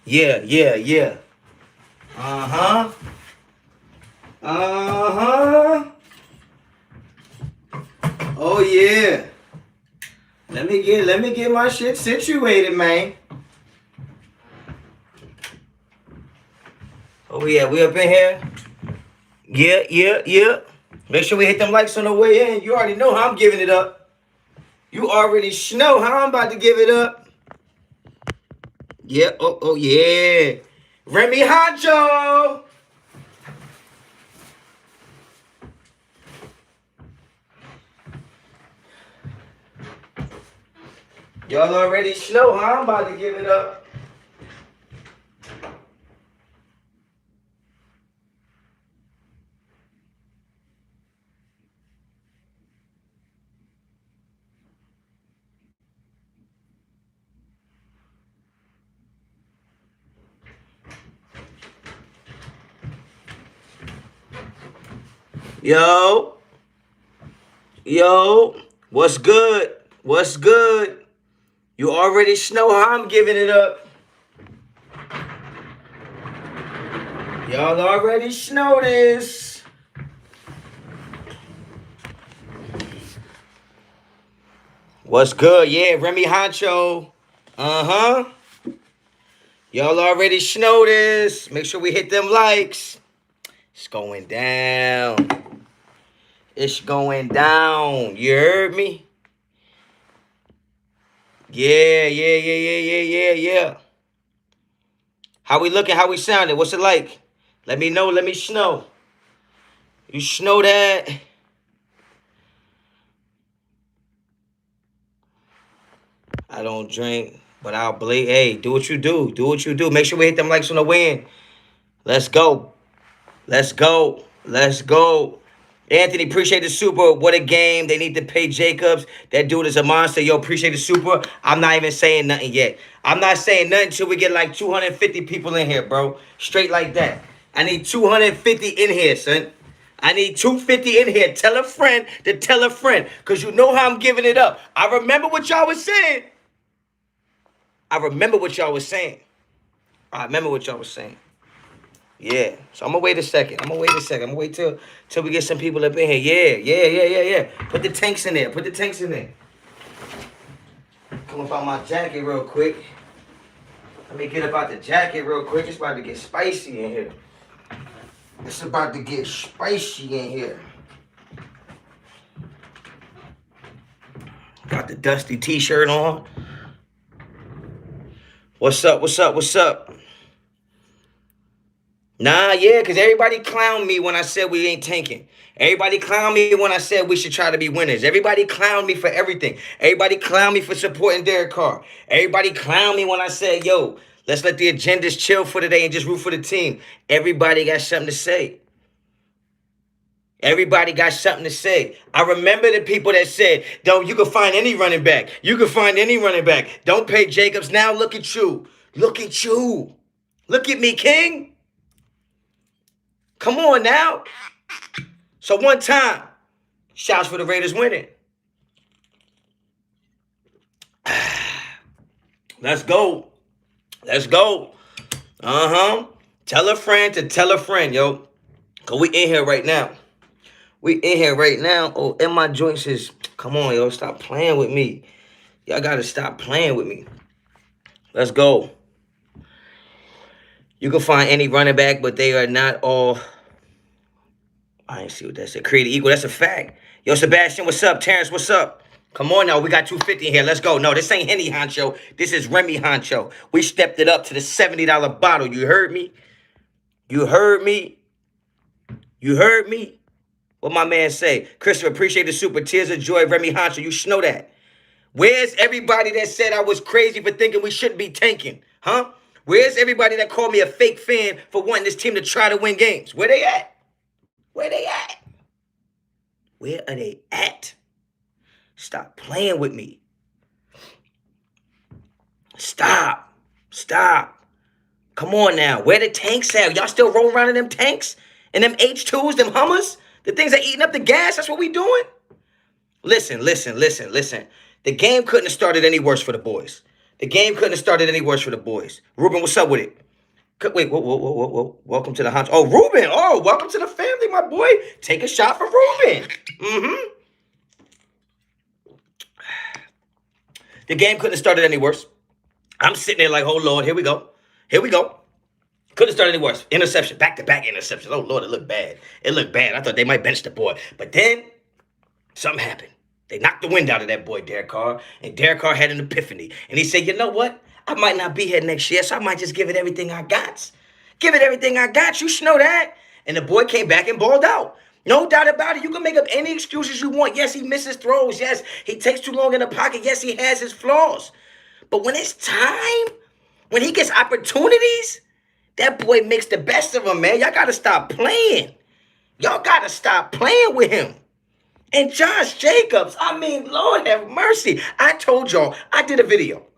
Yeah, yeah, yeah. Uh-huh. Uh-huh. Oh yeah. Let me get my shit situated, man. Oh yeah, we up in here. Yeah, yeah, yeah. Make sure we hit them likes on the way in. You already know how I'm giving it up. You already know how I'm about to give it up. Yeah, oh yeah. Remy Honcho. Y'all already know how I'm about to give it up. Yo, yo, what's good? What's good? You already know how I'm giving it up. Y'all already know this. What's good? Yeah, Remy Honcho. Uh-huh. Y'all already know this. Make sure we hit them likes. It's going down. It's going down. You heard me? Yeah, yeah, yeah, yeah, yeah, yeah, yeah. How we looking? How we sounding? What's it like? Let me know. Let me know. You know that. I don't drink, but I'll bleed. Hey, do what you do. Do what you do. Make sure we hit them likes on the win. Let's go. Let's go. Let's go. Anthony, appreciate the super. What a game. They need to pay Jacobs. That dude is a monster. Yo, appreciate the super. I'm not even saying nothing yet. I'm not saying nothing until we get like 250 people in here, bro. Straight like that. I need 250 in here, son. I need 250 in here. Tell a friend to tell a friend. Because you know how I'm giving it up. I remember what y'all was saying. I remember what y'all was saying. I remember what y'all was saying. Yeah. So I'm gonna wait a second. I'm gonna wait till we get some people up in here. Yeah, yeah, yeah, yeah, yeah. Put the tanks in there. Put the tanks in there. Come up out my jacket real quick. Let me get up out the jacket real quick. It's about to get spicy in here. It's about to get spicy in here. Got the dusty t-shirt on. What's up? What's up? What's up? Nah, yeah, because everybody clowned me when I said we ain't tanking. Everybody clowned me when I said we should try to be winners. Everybody clowned me for everything. Everybody clowned me for supporting Derek Carr. Everybody clowned me when I said, yo, let's let the agendas chill for today and just root for the team. Everybody got something to say. Everybody got something to say. I remember the people that said, "Don't you can find any running back. You can find any running back. Don't pay Jacobs." Now look at you. Look at you. Look at me, King. Come on now. So one time, shouts for the Raiders winning. Let's go. Let's go. Uh-huh. Tell a friend to tell a friend, yo. Cause we in here right now. We in here right now. Oh, and my joints is, come on, yo. Stop playing with me. Y'all gotta stop playing with me. Let's go. You can find any running back, but they are not all. I ain't see what that said. Created equal. That's a fact. Yo, Sebastian, what's up? Terrence, what's up? Come on now. We got 250 in here. Let's go. No, this ain't Henny Honcho. This is Remy Honcho. We stepped it up to the $70 bottle. You heard me? You heard me? You heard me? What my man say? Christopher, appreciate the super. Tears of joy. Remy Honcho. You know that. Where's everybody that said I was crazy for thinking we shouldn't be tanking? Huh? Where's everybody that called me a fake fan for wanting this team to try to win games? Where they at? Where they at? Where are they at? Stop playing with me. Stop. Stop. Come on now. Where the tanks at? Y'all still rolling around in them tanks? In them H2s, them Hummers? The things that eating up the gas? That's what we doing? Listen. The game couldn't have started any worse for the boys. The game couldn't have started any worse for the boys. Ruben, what's up with it? Wait, whoa. Welcome to the Honcho. Oh, Ruben. Oh, welcome to the family, my boy. Take a shot for Ruben. The game couldn't have started any worse. I'm sitting there like, oh, Lord, here we go. Here we go. Couldn't have started any worse. Interception, back-to-back interceptions. Oh, Lord, it looked bad. It looked bad. I thought they might bench the boy. But then something happened. They knocked the wind out of that boy, Derek Carr. And Derek Carr had an epiphany. And he said, you know what? I might not be here next year, so I might just give it everything I got. Give it everything I got. You should know that. And the boy came back and balled out. No doubt about it. You can make up any excuses you want. Yes, he misses throws. Yes, he takes too long in the pocket. Yes, he has his flaws. But when it's time, when he gets opportunities, that boy makes the best of them, man. Y'all got to stop playing. Y'all got to stop playing with him. And Josh Jacobs, I mean, Lord have mercy. I told y'all, I did a video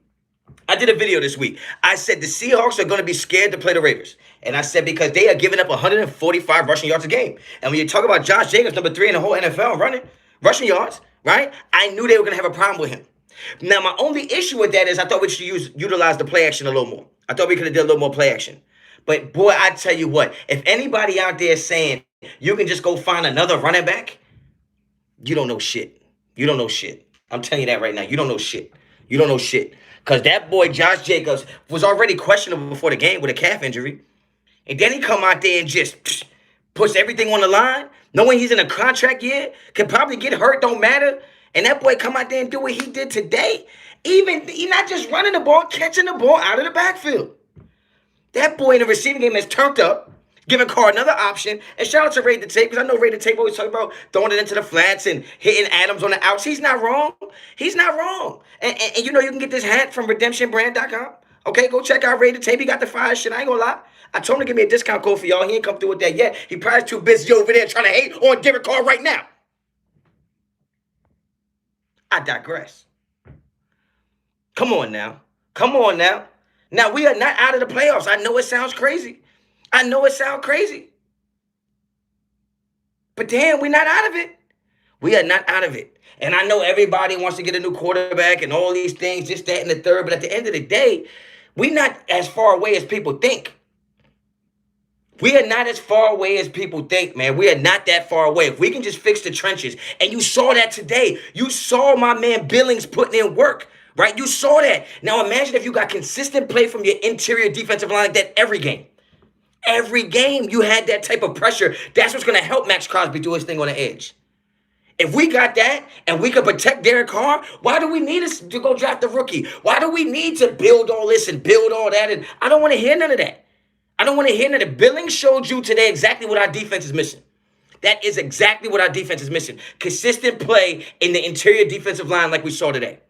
this week. I said the Seahawks are going to be scared to play the Raiders. And I said because they are giving up 145 rushing yards a game. And when you talk about Josh Jacobs, number 3 in the whole NFL rushing yards, right? I knew they were going to have a problem with him. Now, my only issue with that is I thought we should utilize the play action a little more. I thought we could have done a little more play action. But, boy, I tell you what, if anybody out there saying you can just go find another running back, you don't know shit. You don't know shit. I'm telling you that right now. You don't know shit. You don't know shit. Because that boy, Josh Jacobs, was already questionable before the game with a calf injury. And then he come out there and just puts everything on the line, knowing he's in a contract year, can probably get hurt, don't matter. And that boy come out there and do what he did today. Even, he's not just running the ball, catching the ball out of the backfield. That boy in the receiving game has turned up, giving Carr another option. And shout out to Ray the Tape, because I know Ray the Tape always talking about throwing it into the flats and hitting Adams on the outs. He's not wrong. He's not wrong. And you know you can get this hat from redemptionbrand.com. Okay, go check out Ray the Tape. He got the fire shit. I ain't gonna lie. I told him to give me a discount code for y'all. He ain't come through with that yet. He probably too busy over there trying to hate on Derek Carr right now. I digress. Come on now. Come on now. Now, we are not out of the playoffs. I know it sounds crazy. I know it sounds crazy. But damn, we're not out of it. We are not out of it. And I know everybody wants to get a new quarterback and all these things, this, that, and the third. But at the end of the day, we're not as far away as people think. We are not as far away as people think, man. We are not that far away. If we can just fix the trenches. And you saw that today. You saw my man Billings putting in work. Right? You saw that. Now imagine if you got consistent play from your interior defensive line like that every game. Every game you had that type of pressure. That's what's going to help Max Crosby do his thing on the edge. If we got that and we could protect Derek Carr, why do we need to go draft a rookie? Why do we need to build all this and build all that? And I don't want to hear none of that. I don't want to hear none of that. Billings showed you today exactly what our defense is missing. That is exactly what our defense is missing. Consistent play in the interior defensive line like we saw today.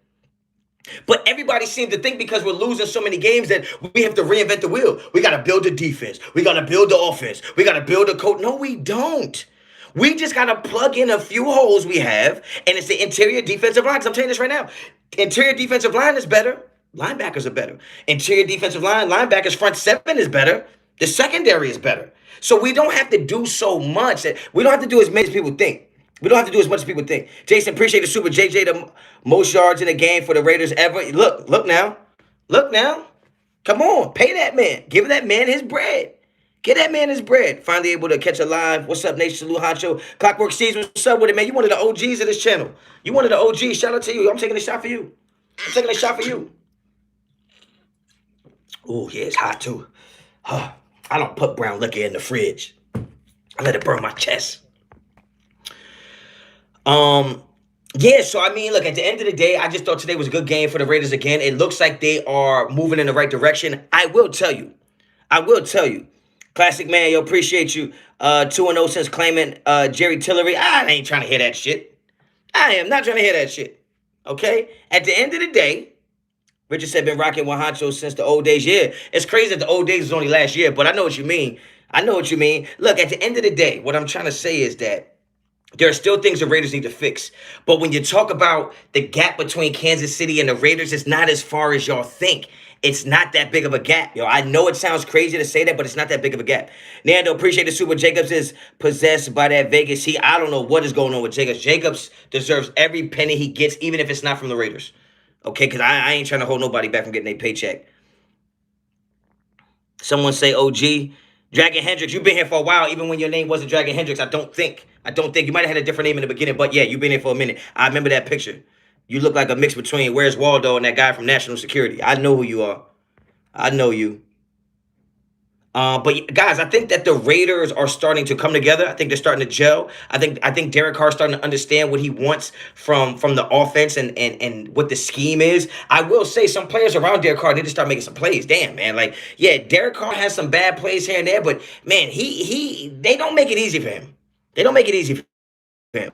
But everybody seems to think because we're losing so many games that we have to reinvent the wheel. We got to build the defense. We got to build the offense. We got to build a coach. No, we don't. We just got to plug in a few holes we have, and it's the interior defensive line. 'Cause I'm telling you this right now. Interior defensive line is better. Linebackers are better. Interior defensive line, linebackers, front seven is better. The secondary is better. So we don't have to do so much. We don't have to do as many as people think. We don't have to do as much as people think. Jason, appreciate the super. JJ, the most yards in a game for the Raiders ever. Look now. Look now. Come on. Pay that man. Give that man his bread. Get that man his bread. Finally able to catch a live. What's up, Nation? Salute, Honcho. Clockwork Seas, what's up with it, man? You one of the OGs of this channel. You one of the OGs. Shout out to you. I'm taking a shot for you. I'm taking a shot for you. Oh, yeah, it's hot, too. I don't put brown liquor in the fridge. I let it burn my chest. Yeah, so I mean, look, at the end of the day, I just thought today was a good game for the Raiders again. It looks like they are moving in the right direction. I will tell you. Classic man, yo, appreciate you. 2-0 since claiming Jerry Tillery. I ain't trying to hear that shit. I am not trying to hear that shit. Okay? At the end of the day, Richard said been rocking with Honcho since the old days. Yeah, it's crazy that the old days was only last year, but I know what you mean. Look, at the end of the day, what I'm trying to say is that there are still things the Raiders need to fix. But when you talk about the gap between Kansas City and the Raiders, it's not as far as y'all think. It's not that big of a gap. Yo, I know it sounds crazy to say that, but it's not that big of a gap. Nando, appreciate the super. Jacobs is possessed by that Vegas I don't know what is going on with Jacobs. Jacobs deserves every penny he gets, even if it's not from the Raiders. Okay, because I ain't trying to hold nobody back from getting their paycheck. Someone say OG. Dragon Hendricks, you've been here for a while, even when your name wasn't Dragon Hendricks. I don't think. You might have had a different name in the beginning, but yeah, you've been here for a minute. I remember that picture. You look like a mix between Where's Waldo and that guy from National Security. I know who you are. I know you. But guys, I think that the Raiders are starting to come together. I think they're starting to gel. I think Derek Carr is starting to understand what he wants from the offense and what the scheme is. I will say some players around Derek Carr need to start making some plays. Damn, man. Like, yeah, Derek Carr has some bad plays here and there, but man, they don't make it easy for him. They don't make it easy for him.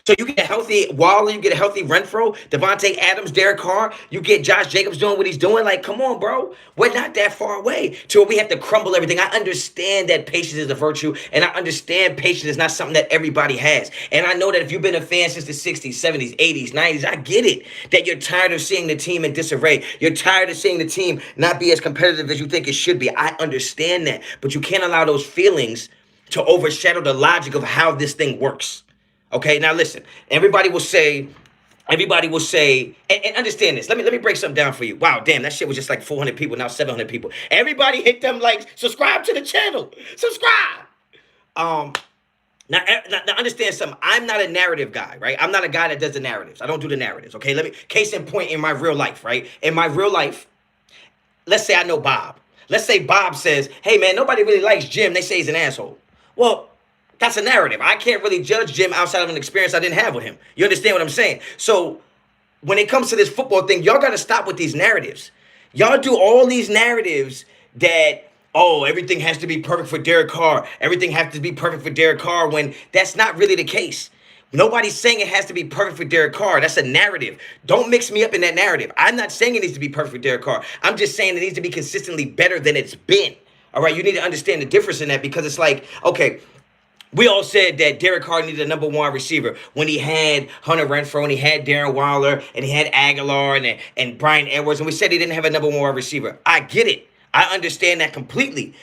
So you get a healthy Waller, you get a healthy Renfro, Devontae Adams, Derek Carr, you get Josh Jacobs doing what he's doing. Like, come on, bro. We're not that far away to where we have to crumble everything. I understand that patience is a virtue, and I understand patience is not something that everybody has. And I know that if you've been a fan since the 60s, 70s, 80s, 90s, I get it. That you're tired of seeing the team in disarray. You're tired of seeing the team not be as competitive as you think it should be. I understand that. But you can't allow those feelings to overshadow the logic of how this thing works. Okay, now listen. Everybody will say, and understand this. Let me break something down for you. Wow, damn, that shit was just like 400 people, now 700 people. Everybody hit them likes, subscribe to the channel, subscribe. Um, now understand something. I'm not a narrative guy, right? I'm not a guy that does the narratives. I don't do the narratives. Okay, case in point in my real life, right? In my real life, let's say I know Bob. Let's say Bob says, hey man, nobody really likes Jim. They say he's an asshole. Well, that's a narrative. I can't really judge Jim outside of an experience I didn't have with him. You understand what I'm saying? So when it comes to this football thing, y'all got to stop with these narratives. Y'all do all these narratives that, oh, everything has to be perfect for Derek Carr. Everything has to be perfect for Derek Carr when that's not really the case. Nobody's saying it has to be perfect for Derek Carr. That's a narrative. Don't mix me up in that narrative. I'm not saying it needs to be perfect for Derek Carr. I'm just saying it needs to be consistently better than it's been. All right, you need to understand the difference in that because it's like, okay, we all said that Derek Carr needed a number one receiver when he had Hunter Renfro and he had Darren Waller and he had Aguilar and Brian Edwards, and we said he didn't have a number one receiver. I get it. I understand that completely.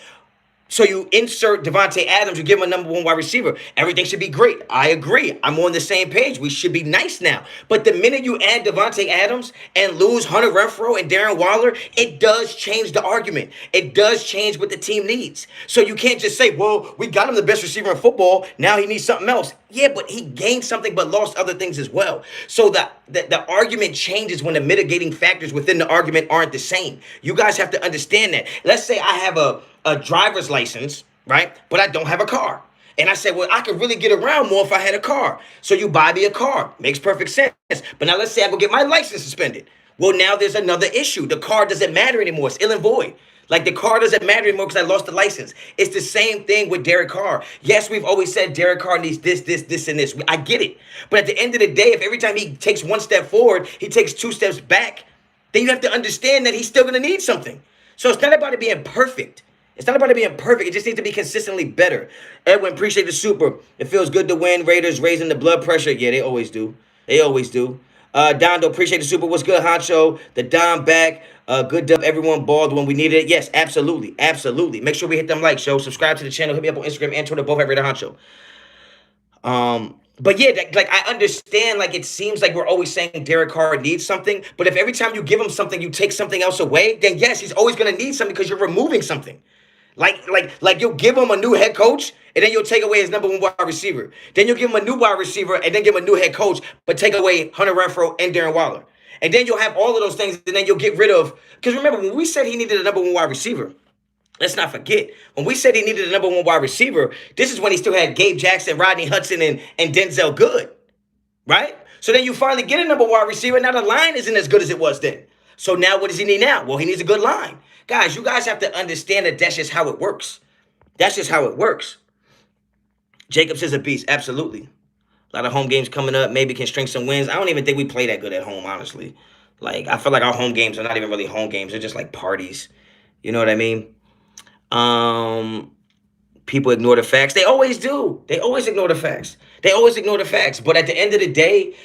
So you insert Devontae Adams, you give him a number one wide receiver. Everything should be great. I agree. I'm on the same page. We should be nice now. But the minute you add Devontae Adams and lose Hunter Renfro and Darren Waller, it does change the argument. It does change what the team needs. So you can't just say, well, we got him the best receiver in football. Now he needs something else. Yeah, but he gained something but lost other things as well. So the argument changes when the mitigating factors within the argument aren't the same. You guys have to understand that. Let's say I have a driver's license, right? But I don't have a car. And I said, well, I could really get around more if I had a car. So you buy me a car. Makes perfect sense. But now let's say I go get my license suspended. Well, now there's another issue. The car doesn't matter anymore. It's ill and void. Like the car doesn't matter anymore because I lost the license. It's the same thing with Derek Carr. Yes, we've always said Derek Carr needs this, and this. I get it. But at the end of the day, if every time he takes one step forward, he takes two steps back, then you have to understand that he's still going to need something. So it's not about it being perfect. It's not about it being perfect. It just needs to be consistently better. Edwin, appreciate the super. It feels good to win. Raiders raising the blood pressure. Yeah, they always do. They always do. Dondo, appreciate the super. What's good, Honcho? The Dom back. Good dub. Everyone balled when we needed it. Yes, absolutely. Absolutely. Make sure we hit them likes, yo. Subscribe to the channel. Hit me up on Instagram and Twitter, both at Raider Honcho. But yeah, like I understand, like it seems like we're always saying Derek Carr needs something, but if every time you give him something, you take something else away, then yes, he's always gonna need something because you're removing something. Like you'll give him a new head coach, and then you'll take away his number one wide receiver. Then you'll give him a new wide receiver, and then give him a new head coach, but take away Hunter Renfro and Darren Waller. And then you'll have all of those things, and then you'll get rid of. Because remember, when we said he needed a number one wide receiver, let's not forget, when we said he needed a number one wide receiver, this is when he still had Gabe Jackson, Rodney Hudson, and Denzel Good, right? So then you finally get a number one wide receiver. Now the line isn't as good as it was then. So now what does he need now? Well, he needs a good line. Guys, you guys have to understand that that's just how it works. That's just how it works. Jacobs is a beast, absolutely. A lot of home games coming up. Maybe can string some wins. I don't even think we play that good at home, honestly. Like, I feel like our home games are not even really home games. They're just like parties. You know what I mean? People ignore the facts. They always do. They always ignore the facts. They always ignore the facts. But at the end of the day,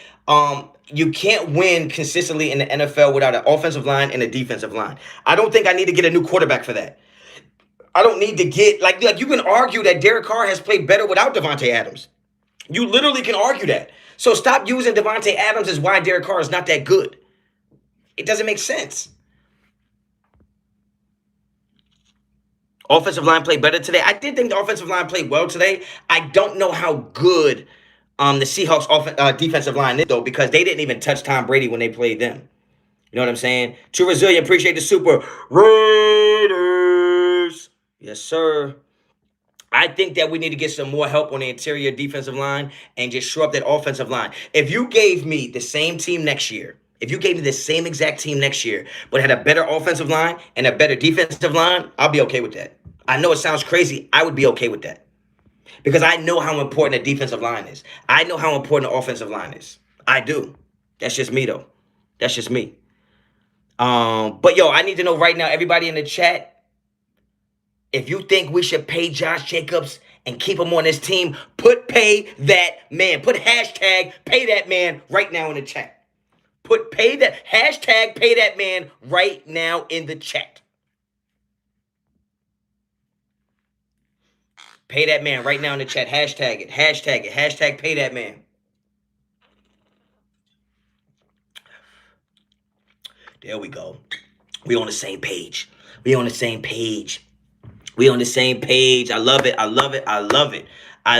you can't win consistently in the NFL without an offensive line and a defensive line. I don't think I need to get a new quarterback for that. I don't need to get like you can argue that Derek Carr has played better without Devontae Adams. You literally can argue that. So stop using Devontae Adams as why Derek Carr is not that good. It doesn't make sense. Offensive line played better today. I did think the offensive line played well today. I don't know how good the Seahawks defensive line is, though, because they didn't even touch Tom Brady when they played them. You know what I'm saying? True Resilient, appreciate the super. Raiders. Yes, sir. I think that we need to get some more help on the interior defensive line and just shore up that offensive line. If you gave me the same team next year, if you gave me the same exact team next year, but had a better offensive line and a better defensive line, I'll be okay with that. I know it sounds crazy. I would be okay with that. Because I know how important the defensive line is. I know how important the offensive line is. I do. That's just me, though. That's just me. But yo, I need to know right now, everybody in the chat, if you think we should pay Josh Jacobs and keep him on this team, pay that man. Put hashtag pay that man right now in the chat. Hashtag pay that man right now in the chat. Pay that man right now in the chat. Hashtag it. Hashtag pay that man. There we go. We on the same page. I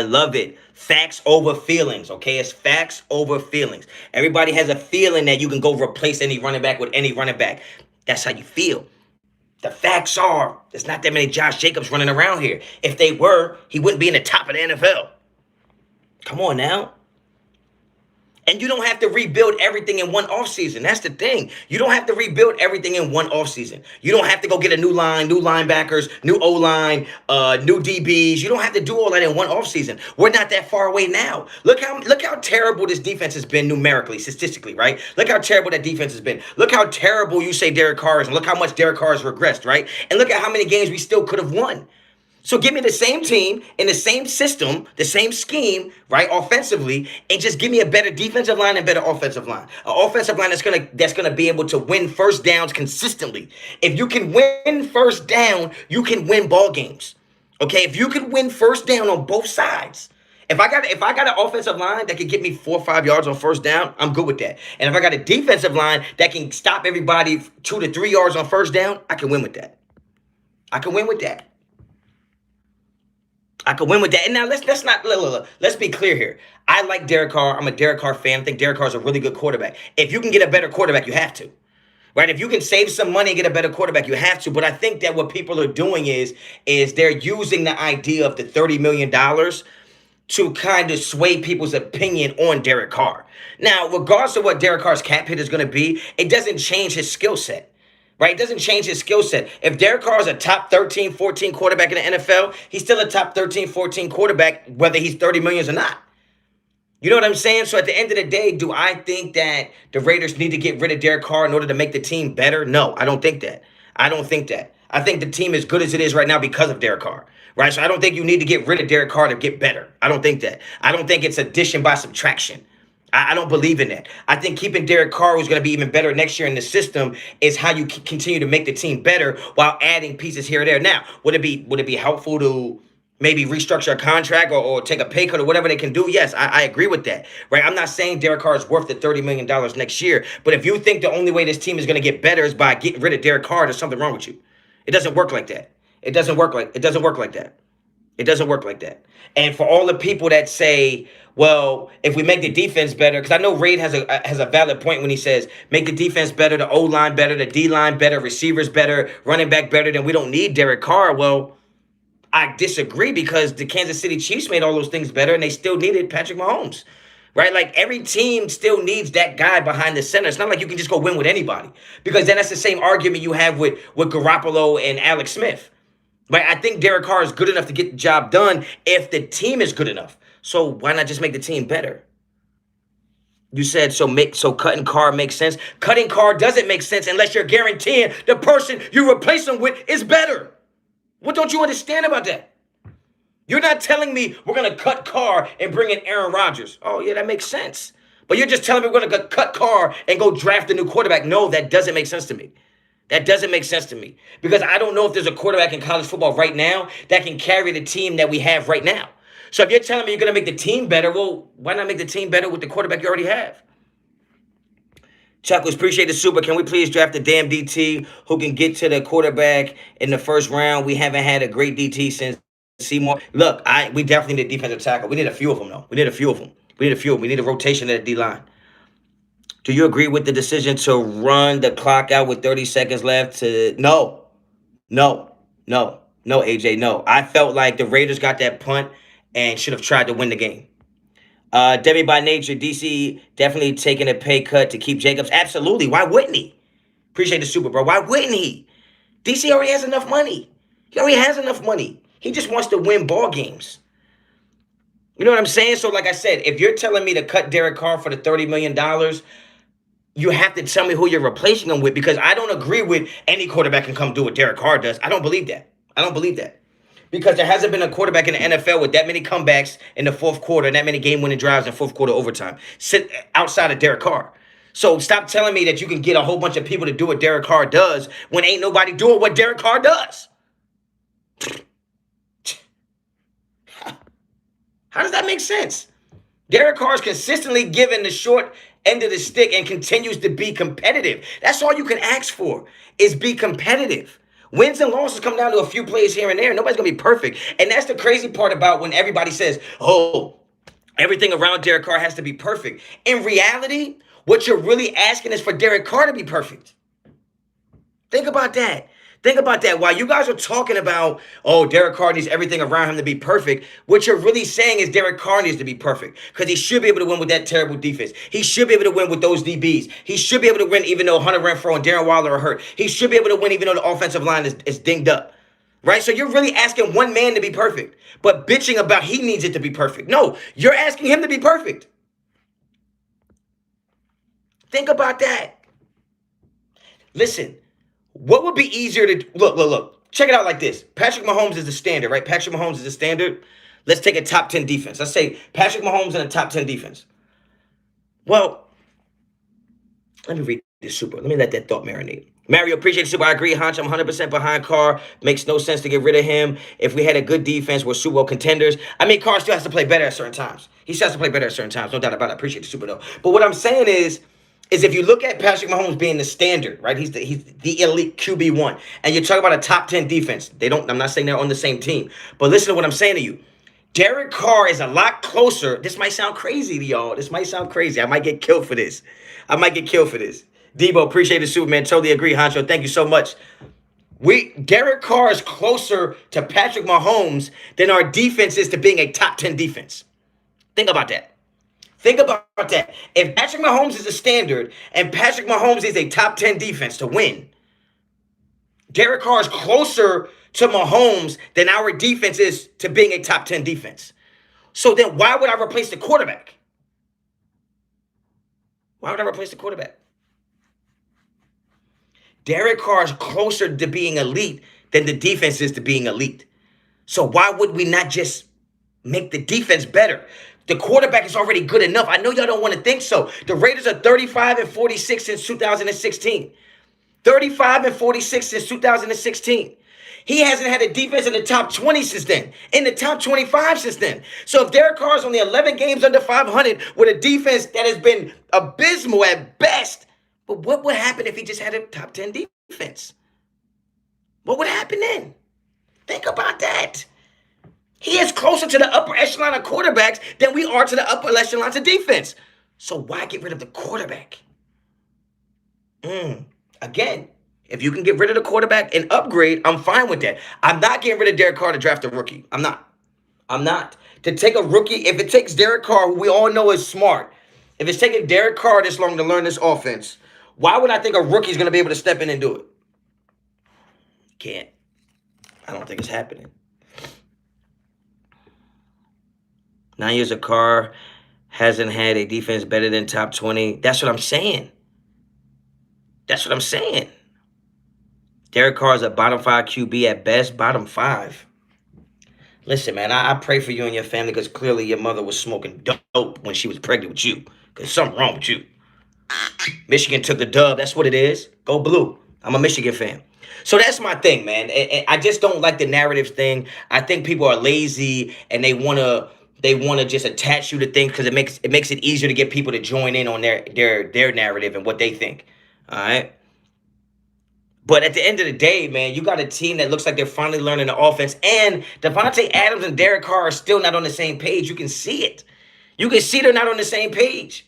love it. Facts over feelings, okay? It's facts over feelings. Everybody has a feeling that you can go replace any running back with any running back. That's how you feel. The facts are, there's not that many Josh Jacobs running around here. If they were, he wouldn't be in the top of the NFL. Come on now. And you don't have to rebuild everything in one offseason. That's the thing. You don't have to rebuild everything in one offseason. You don't have to go get a new line, new linebackers, new O-line, new DBs. You don't have to do all that in one offseason. We're not that far away now. Look how terrible this defense has been numerically, statistically, right? Look how terrible that defense has been. Look how terrible you say Derek Carr is, and look how much Derek Carr has regressed, right? And look at how many games we still could have won. So give me the same team in the same system, the same scheme, right, offensively, and just give me a better defensive line and better offensive line. An offensive line that's gonna be able to win first downs consistently. If you can win first down, you can win ball games. Okay, if you can win first down on both sides. If I got an offensive line that can get me 4 or 5 yards on first down, I'm good with that. And if I got a defensive line that can stop everybody 2 to 3 yards on first down, I can win with that. And now let's be clear here. I like Derek Carr. I'm a Derek Carr fan. I think Derek Carr is a really good quarterback. If you can get a better quarterback, you have to. Right? If you can save some money and get a better quarterback, you have to. But I think that what people are doing is they're using the idea of the $30 million to kind of sway people's opinion on Derek Carr. Now, regardless of what Derek Carr's cap hit is going to be, it doesn't change his skill set. Right? It doesn't change his skill set. If Derek Carr is a top 13, 14 quarterback in the NFL, he's still a top 13, 14 quarterback, whether he's 30 million or not. You know what I'm saying? So at the end of the day, do I think that the Raiders need to get rid of Derek Carr in order to make the team better? No, I don't think that. I think the team is good as it is right now because of Derek Carr. Right? So I don't think you need to get rid of Derek Carr to get better. I don't think that. I don't think it's addition by subtraction. I don't believe in that. I think keeping Derek Carr, who's going to be even better next year in the system, is how you continue to make the team better while adding pieces here or there. Now, would it be helpful to maybe restructure a contract or take a pay cut or whatever they can do? Yes, I agree with that. Right? I'm not saying Derek Carr is worth the $30 million next year, but if you think the only way this team is going to get better is by getting rid of Derek Carr, there's something wrong with you. It doesn't work like that. It doesn't work like that. And for all the people that say, well, if we make the defense better, because I know Raid has a valid point when he says make the defense better, the O-line better, the D-line better, receivers better, running back better, then we don't need Derek Carr. Well, I disagree because the Kansas City Chiefs made all those things better and they still needed Patrick Mahomes. Right? Like every team still needs that guy behind the center. It's not like you can just go win with anybody, because then that's the same argument you have with Garoppolo and Alex Smith. Right? I think Derek Carr is good enough to get the job done if the team is good enough. So why not just make the team better? You said so cutting Carr makes sense. Cutting Carr doesn't make sense unless you're guaranteeing the person you replace him with is better. What don't you understand about that? You're not telling me we're going to cut Carr and bring in Aaron Rodgers. Oh, yeah, that makes sense. But you're just telling me we're going to cut Carr and go draft a new quarterback. No, that doesn't make sense to me. Because I don't know if there's a quarterback in college football right now that can carry the team that we have right now. So if you're telling me you're going to make the team better, well, why not make the team better with the quarterback you already have? Chuckles, appreciate the super. Can we please draft a damn DT who can get to the quarterback in the first round? We haven't had a great DT since Seymour. Look, we definitely need a defensive tackle. We need a few of them, though. We need a few of them. We need a rotation at the D line. Do you agree with the decision to run the clock out with 30 seconds left? No, AJ, no. I felt like the Raiders got that punt and should have tried to win the game. Debbie by nature, DC definitely taking a pay cut to keep Jacobs. Absolutely. Why wouldn't he? Appreciate the super, bro. Why wouldn't he? DC already has enough money. He already has enough money. He just wants to win ball games. You know what I'm saying? So, like I said, if you're telling me to cut Derek Carr for the $30 million, you have to tell me who you're replacing him with, because I don't agree with any quarterback can come do what Derek Carr does. I don't believe that. Because there hasn't been a quarterback in the NFL with that many comebacks in the fourth quarter and that many game-winning drives in fourth quarter overtime outside of Derek Carr. So stop telling me that you can get a whole bunch of people to do what Derek Carr does when ain't nobody doing what Derek Carr does. How does that make sense? Derek Carr is consistently given the short end of the stick and continues to be competitive. That's all you can ask for, is be competitive. Wins and losses come down to a few plays here and there. Nobody's going to be perfect. And that's the crazy part about when everybody says, oh, everything around Derek Carr has to be perfect. In reality, what you're really asking is for Derek Carr to be perfect. Think about that. While you guys are talking about, oh, Derek Carr needs everything around him to be perfect, what you're really saying is Derek Carr needs to be perfect, because he should be able to win with that terrible defense. He should be able to win with those DBs. He should be able to win even though Hunter Renfrow and Darren Waller are hurt. He should be able to win even though the offensive line is dinged up. Right? So you're really asking one man to be perfect, but bitching about he needs it to be perfect. No, you're asking him to be perfect. Think about that. Listen. What would be easier to look? Check it out like this. Patrick Mahomes is the standard, right? Patrick Mahomes is the standard. Let's take a top 10 defense. Let's say Patrick Mahomes in a top 10 defense. Well, let me read this super. Let me let that thought marinate. Mario, appreciate the super. I agree, Honcho. I'm 100% behind Carr. Makes no sense to get rid of him. If we had a good defense, we're Super Bowl contenders. I mean, Carr still has to play better at certain times. He still has to play better at certain times. No doubt about it. I appreciate the super, though. But what I'm saying is if you look at Patrick Mahomes being the standard, right? He's the elite QB1. And you're talking about a top 10 defense. I'm not saying they're on the same team. But listen to what I'm saying to you. Derek Carr is a lot closer. This might sound crazy to y'all. I might get killed for this. Debo, appreciate the super, man. Totally agree, Honcho. Thank you so much. Derek Carr is closer to Patrick Mahomes than our defense is to being a top 10 defense. Think about that. If Patrick Mahomes is a standard and Patrick Mahomes is a top 10 defense to win, Derek Carr is closer to Mahomes than our defense is to being a top 10 defense. So then why would I replace the quarterback? Derek Carr is closer to being elite than the defense is to being elite. So why would we not just make the defense better? The quarterback is already good enough. I know y'all don't want to think so. The Raiders are 35-46 since 2016. 35-46 since 2016. He hasn't had a defense in the top 20 since then. In the top 25 since then. So if Derek Carr is only 11 games under 500 with a defense that has been abysmal at best, but what would happen if he just had a top 10 defense? What would happen then? Think about that. He is closer to the upper echelon of quarterbacks than we are to the upper echelons of defense. So why get rid of the quarterback? Again, if you can get rid of the quarterback and upgrade, I'm fine with that. I'm not getting rid of Derek Carr to draft a rookie. I'm not. To take a rookie, if it takes Derek Carr, who we all know is smart, if it's taking Derek Carr this long to learn this offense, why would I think a rookie is going to be able to step in and do it? Can't. I don't think it's happening. 9 years of Carr hasn't had a defense better than top 20. That's what I'm saying. Derek Carr is a bottom 5 QB at best, bottom 5. Listen, man, I pray for you and your family, because clearly your mother was smoking dope when she was pregnant with you, because something wrong with you. Michigan took the dub. That's what it is. Go blue. I'm a Michigan fan. So that's my thing, man. I just don't like the narratives thing. I think people are lazy and they want to They want to just attach you to things because it makes it easier to get people to join in on their narrative and what they think. All right. But at the end of the day, man, you got a team that looks like they're finally learning the offense. And Devontae Adams and Derek Carr are still not on the same page. You can see it. You can see they're not on the same page.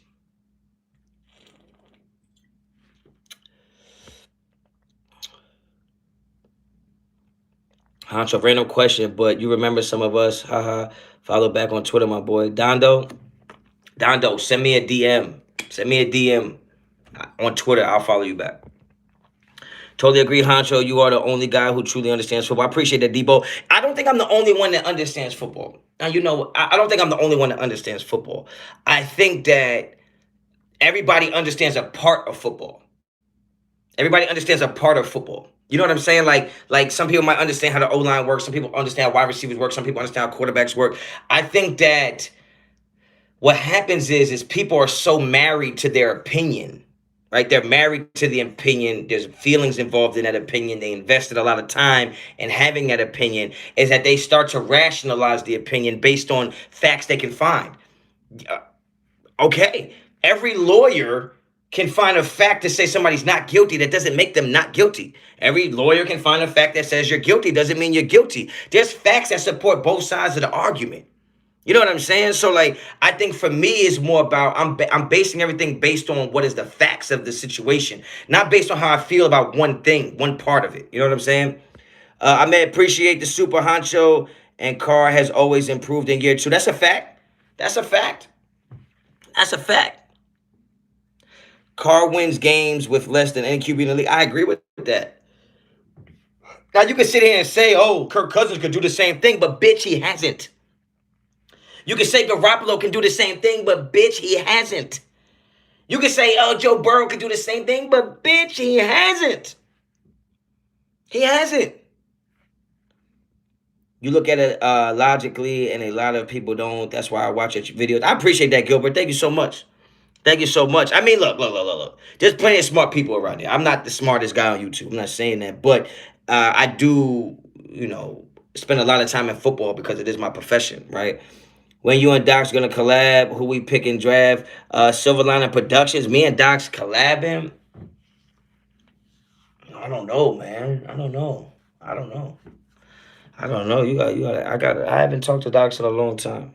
Honcho, random question, but you remember some of us. Haha. Follow back on Twitter, my boy. Dondo, send me a DM. Send me a DM on Twitter. I'll follow you back. Totally agree, Honcho. You are the only guy who truly understands football. I appreciate that, Debo. I don't think I'm the only one that understands football. Now, I don't think I'm the only one that understands football. I think that everybody understands a part of football. Everybody understands a part of football. You know what I'm saying? Like some people might understand how the O line works. Some people understand how wide receivers work. Some people understand how quarterbacks work. I think that what happens is people are so married to their opinion, right? They're married to the opinion. There's feelings involved in that opinion. They invested a lot of time in having that opinion. Is that they start to rationalize the opinion based on facts they can find. Uh, Okay, every lawyer can find a fact to say somebody's not guilty. That doesn't make them not guilty. Every lawyer can find a fact that says you're guilty. Doesn't mean you're guilty. There's facts that support both sides of the argument. You know what I'm saying? So like, I think for me, it's more about I'm basing everything based on what is the facts of the situation, not based on how I feel about one thing, one part of it. You know what I'm saying? I may appreciate the Super Honcho and Carr has always improved in year two. That's a fact. That's a fact. That's a fact. Carr wins games with less than any QB in the league. I agree with that. Now you can sit here and say, "Oh, Kirk Cousins could do the same thing," but bitch, he hasn't. You can say Garoppolo can do the same thing, but bitch, he hasn't. You can say, "Oh, Joe Burrow can do the same thing," but bitch, he hasn't. He hasn't. You look at it logically, and a lot of people don't. That's why I watch your videos. I appreciate that, Gilbert. Thank you so much. Thank you so much. I mean, look. There's plenty of smart people around here. I'm not the smartest guy on YouTube. I'm not saying that, but I do, spend a lot of time in football because it is my profession, right? When you and Doc's gonna collab, who we pick and draft? Silverliner Productions. Me and Doc's collabing. I don't know, man. I don't know. I don't know. I don't know. You got. I haven't talked to Docs in a long time.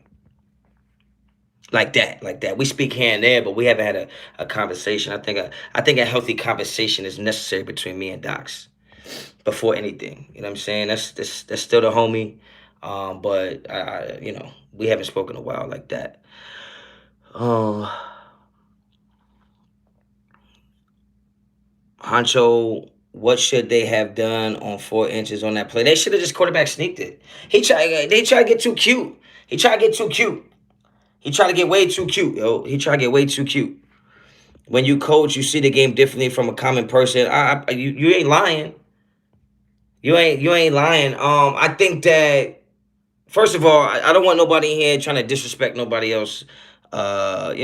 Like that. We speak here and there, but we haven't had a conversation. I think a healthy conversation is necessary between me and Docs before anything. You know what I'm saying? That's still the homie, but we haven't spoken in a while like that. Um, Honcho, what should they have done on 4 inches on that play? They should have just quarterback sneaked it. They try to get too cute. He tried to get too cute. He tried to get way too cute, yo. He tried to get way too cute. When you coach, you see the game differently from a common person. You ain't lying. You ain't lying. I think that first of all, I don't want nobody here trying to disrespect nobody else. You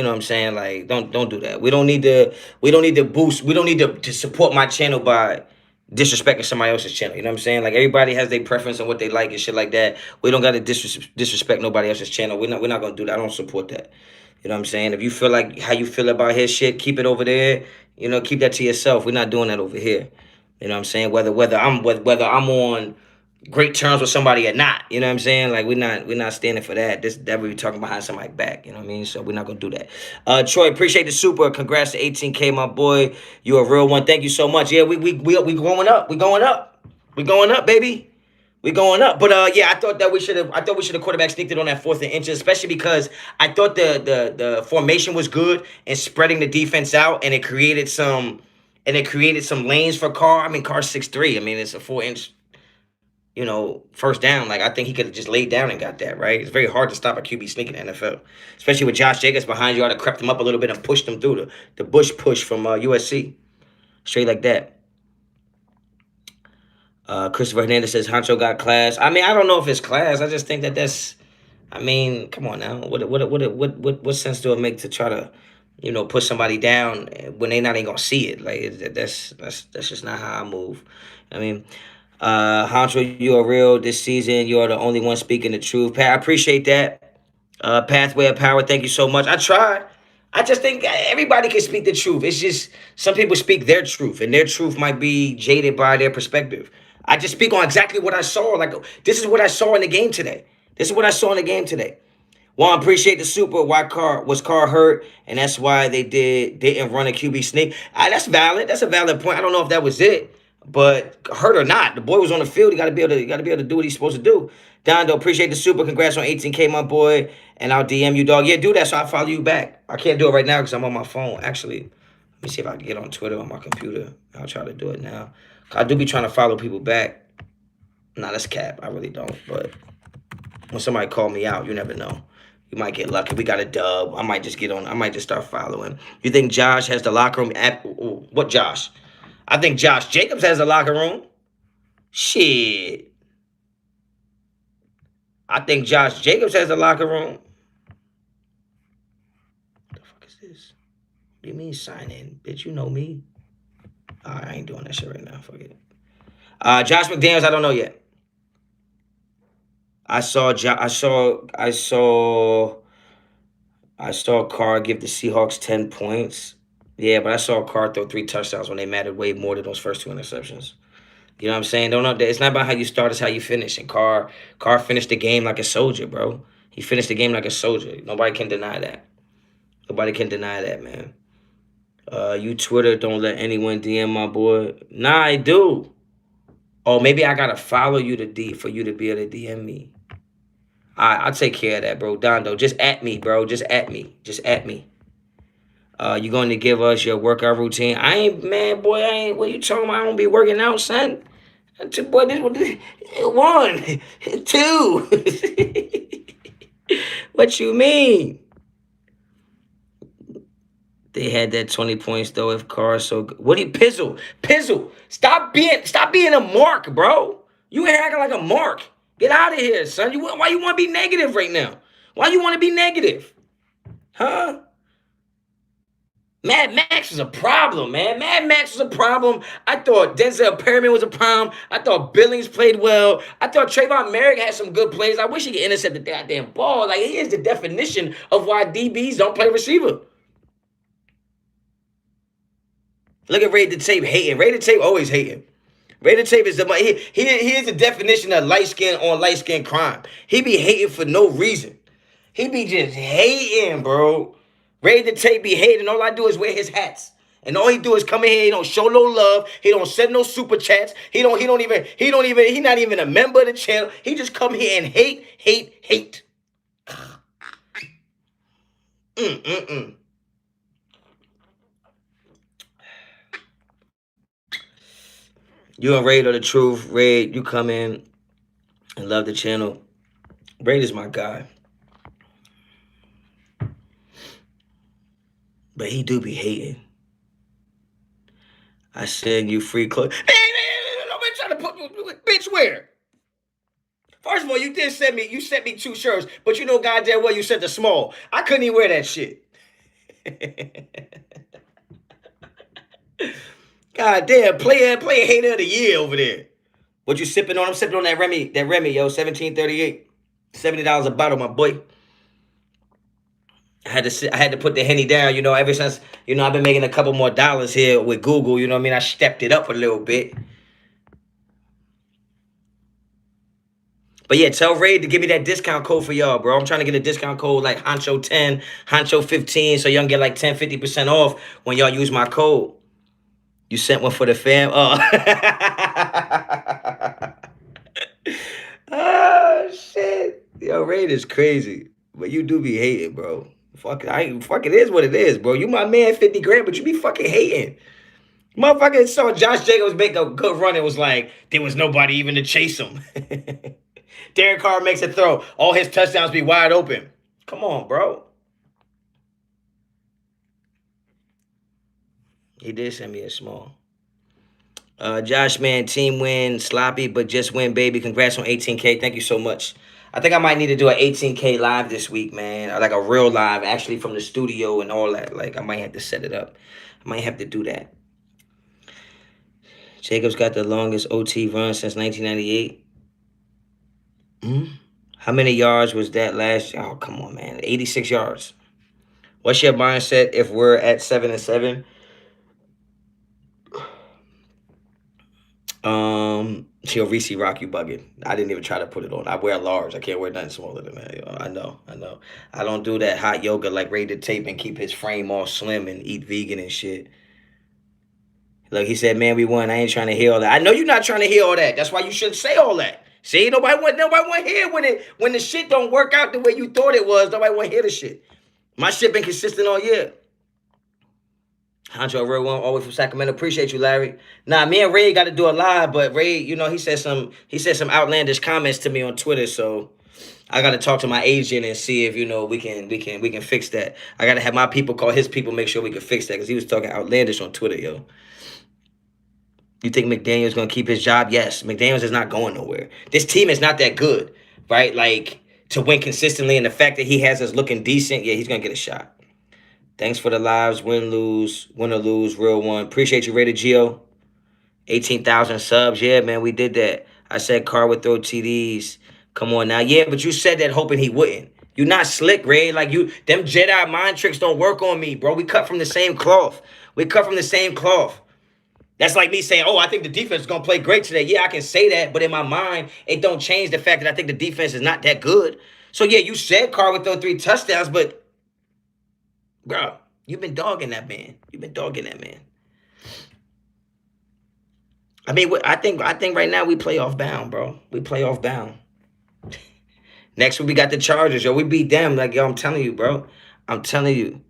know what I'm saying? Like, don't do that. We don't need to boost. We don't need to support my channel by disrespecting somebody else's channel. You know what I'm saying? Like everybody has their preference and what they like and shit like that. We don't gotta disrespect nobody else's channel. We're not gonna do that. I don't support that. You know what I'm saying? If you feel like how you feel about his shit, keep it over there. Keep that to yourself. We're not doing that over here. You know what I'm saying? Whether I'm on great terms with somebody or not. You know what I'm saying? Like we're not standing for that. That we be talking behind somebody's back. You know what I mean? So we're not gonna do that. Troy, appreciate the super. Congrats to 18K, my boy. You a real one. Thank you so much. Yeah, we going up. We going up. We going up, baby. We going up. But yeah, I thought we should have quarterback sneaked it on that 4th and inches, especially because I thought the formation was good and spreading the defense out, and it created some lanes for Carr. I mean, Carr's 6'3". I mean, it's a 4 inch first down. Like, I think he could have just laid down and got that, right? It's very hard to stop a QB sneaking in the NFL, especially with Josh Jacobs behind you. I'd have crept him up a little bit and pushed him through the Bush push from USC. Straight like that. Christopher Hernandez says Honcho got class. I mean, I don't know if it's class. I just think that's. I mean, come on now. What sense do it make to try to, put somebody down when they not even gonna see it? Like that's just not how I move. I mean, Honcho, you are real this season. You are the only one speaking the truth. Pat, I appreciate that. Pathway of Power, thank you so much. I try. I just think everybody can speak the truth. It's just some people speak their truth, and their truth might be jaded by their perspective. I just speak on exactly what I saw. Like, this is what I saw in the game today. This is what I saw in the game today. One, appreciate the super. Why Carr hurt, and that's why they didn't run a QB sneak. That's valid. That's a valid point. I don't know if that was it, but hurt or not, the boy was on the field. You got to be able to do what he's supposed to do. Dondo, appreciate the super. Congrats on 18K, my boy. And I'll DM you, dog. Yeah, do that so I follow you back. I can't do it right now because I'm on my phone. Actually, let me see if I can get on Twitter on my computer. I'll try to do it now. I do be trying to follow people back. Nah, that's cap. I really don't. But when somebody call me out, you never know. You might get lucky. We got a dub. I might just get on. I might just start following. You think Josh has the locker room? What Josh? I think Josh Jacobs has the locker room. Shit. I think Josh Jacobs has the locker room. What the fuck is this? What do you mean sign in? Bitch, you know me. I ain't doing that shit right now. Fuck it. Josh McDaniels, I don't know yet. I saw Carr give the Seahawks 10 points. Yeah, but I saw Carr throw 3 touchdowns when they mattered way more than those first 2 interceptions. You know what I'm saying? Don't know. It's not about how you start, it's how you finish. And Carr finished the game like a soldier, bro. He finished the game like a soldier. Nobody can deny that. Nobody can deny that, man. You Twitter, don't let anyone DM my boy. Nah, I do. Oh, maybe I gotta follow you for you to be able to DM me. I'll take care of that, bro. Dondo, just at me, bro. Just at me. Just at me. You going to give us your workout routine? I ain't. What you talking about? I don't be working out, son. Boy, this 1, 2. What you mean? They had that 20 points though. If Carr so good. What do you Pizzle? Stop being a mark, bro. You ain't acting like a mark. Get out of here, son. Why you want to be negative right now? Why you want to be negative? Huh? Mad Max was a problem, man. Mad Max was a problem. I thought Denzel Perryman was a problem. I thought Billings played well. I thought Trayvon Merrick had some good plays. I wish he could intercept the goddamn ball. Like, he is the definition of why DBs don't play receiver. Look at Ray the Tape hating. Ray the Tape always hating. Ray the Tape is he is the definition of light skin on light skin crime. He be hating for no reason. He be just hating, bro. Ray the Tape be hating. All I do is wear his hats. And all he do is come in here. He don't show no love. He don't send no super chats. He not even a member of the channel. He just come here and hate. You and Raid are the truth. Raid, you come in and love the channel. Raid is my guy. But he do be hating. I send you free clothes. Hey, nobody trying to put bitch where? First of all, you sent me 2 shirts, but you know goddamn well you sent the small. I couldn't even wear that shit. God damn, player hater of the year over there. What you sipping on? I'm sipping on that Remy, yo, 1738. $70 a bottle, my boy. I had to put the Henny down, ever since, I've been making a couple more dollars here with Google, you know what I mean? I stepped it up a little bit. But yeah, tell Ray to give me that discount code for y'all, bro. I'm trying to get a discount code like Honcho 10, Honcho 15, so y'all can get like 10, 50% off when y'all use my code. You sent one for the fam? Oh. Oh, shit. Yo, Ray is crazy. But you do be hating, bro. Fuck it is what it is, bro. You my man, 50 grand, but you be fucking hating. Motherfucker saw Josh Jacobs make a good run and was like, there was nobody even to chase him. Derek Carr makes a throw. All his touchdowns be wide open. Come on, bro. He did send me a small. Josh, man, team win, sloppy, but just win, baby. Congrats on 18K. Thank you so much. I think I might need to do an 18K live this week, man. Like a real live, actually from the studio and all that. Like, I might have to set it up. I might have to do that. Jacobs got the longest OT run since 1998. How many yards was that last? Oh, come on, man. 86 yards. What's your mindset if we're at 7-7? Yo, Reese Rock, you bugging. I didn't even try to put it on. I wear large. I can't wear nothing smaller than that. Yo. I know. I don't do that hot yoga like Ray did tape and keep his frame all slim and eat vegan and shit. Like he said, man, we won. I ain't trying to hear all that. I know you're not trying to hear all that. That's why you shouldn't say all that. See, nobody want to hear when the shit don't work out the way you thought it was. Nobody want to hear the shit. My shit been consistent all year. Honcho, real one, always from Sacramento. Appreciate you, Larry. Nah, me and Ray got to do a live, but Ray, he said some outlandish comments to me on Twitter, so I got to talk to my agent and see if we can fix that. I got to have my people call his people, make sure we can fix that because he was talking outlandish on Twitter, yo. You think McDaniel's gonna keep his job? Yes, McDaniel's is not going nowhere. This team is not that good, right? Like to win consistently, and the fact that he has us looking decent, yeah, he's gonna get a shot. Thanks for the lives. Win or lose, real one. Appreciate you, Rated Geo. 18,000 subs. Yeah, man, we did that. I said Carr would throw TDs. Come on now. Yeah, but you said that hoping he wouldn't. You not slick, Ray. Like them Jedi mind tricks don't work on me, bro. We cut from the same cloth. That's like me saying, oh, I think the defense is going to play great today. Yeah, I can say that, but in my mind, it don't change the fact that I think the defense is not that good. So, yeah, you said Carr would throw 3 touchdowns, but, bro, you've been dogging that man. I mean, I think right now we playoff bound, bro. We playoff bound. Next week we got the Chargers, yo. We beat them. Like, yo, I'm telling you, bro. I'm telling you.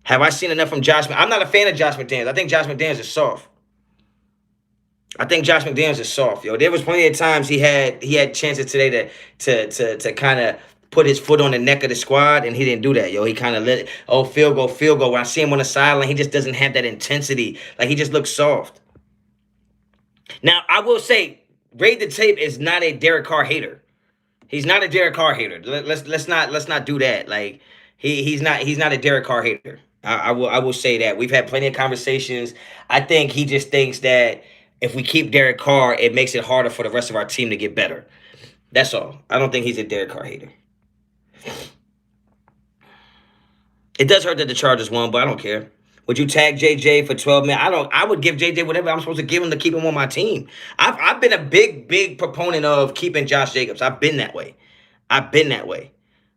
Have I seen enough from Josh? I'm not a fan of Josh McDaniels. I think Josh McDaniels is soft. Yo. There was plenty of times he had chances today to kind of put his foot on the neck of the squad, and he didn't do that, yo. He kind of let it, field goal. When I see him on the sideline, he just doesn't have that intensity. Like, he just looks soft. Now, I will say, Ray the Tape is not a Derek Carr hater. He's not a Derek Carr hater. Let's not do that. Like, he's not a Derek Carr hater. I will say that. We've had plenty of conversations. I think he just thinks that if we keep Derek Carr, it makes it harder for the rest of our team to get better. That's all. I don't think he's a Derek Carr hater. It does hurt that the Chargers won, but I don't care. Would you tag JJ for 12 million? I would give JJ whatever I'm supposed to give him to keep him on my team. I've been a big proponent of keeping Josh Jacobs. I've been that way.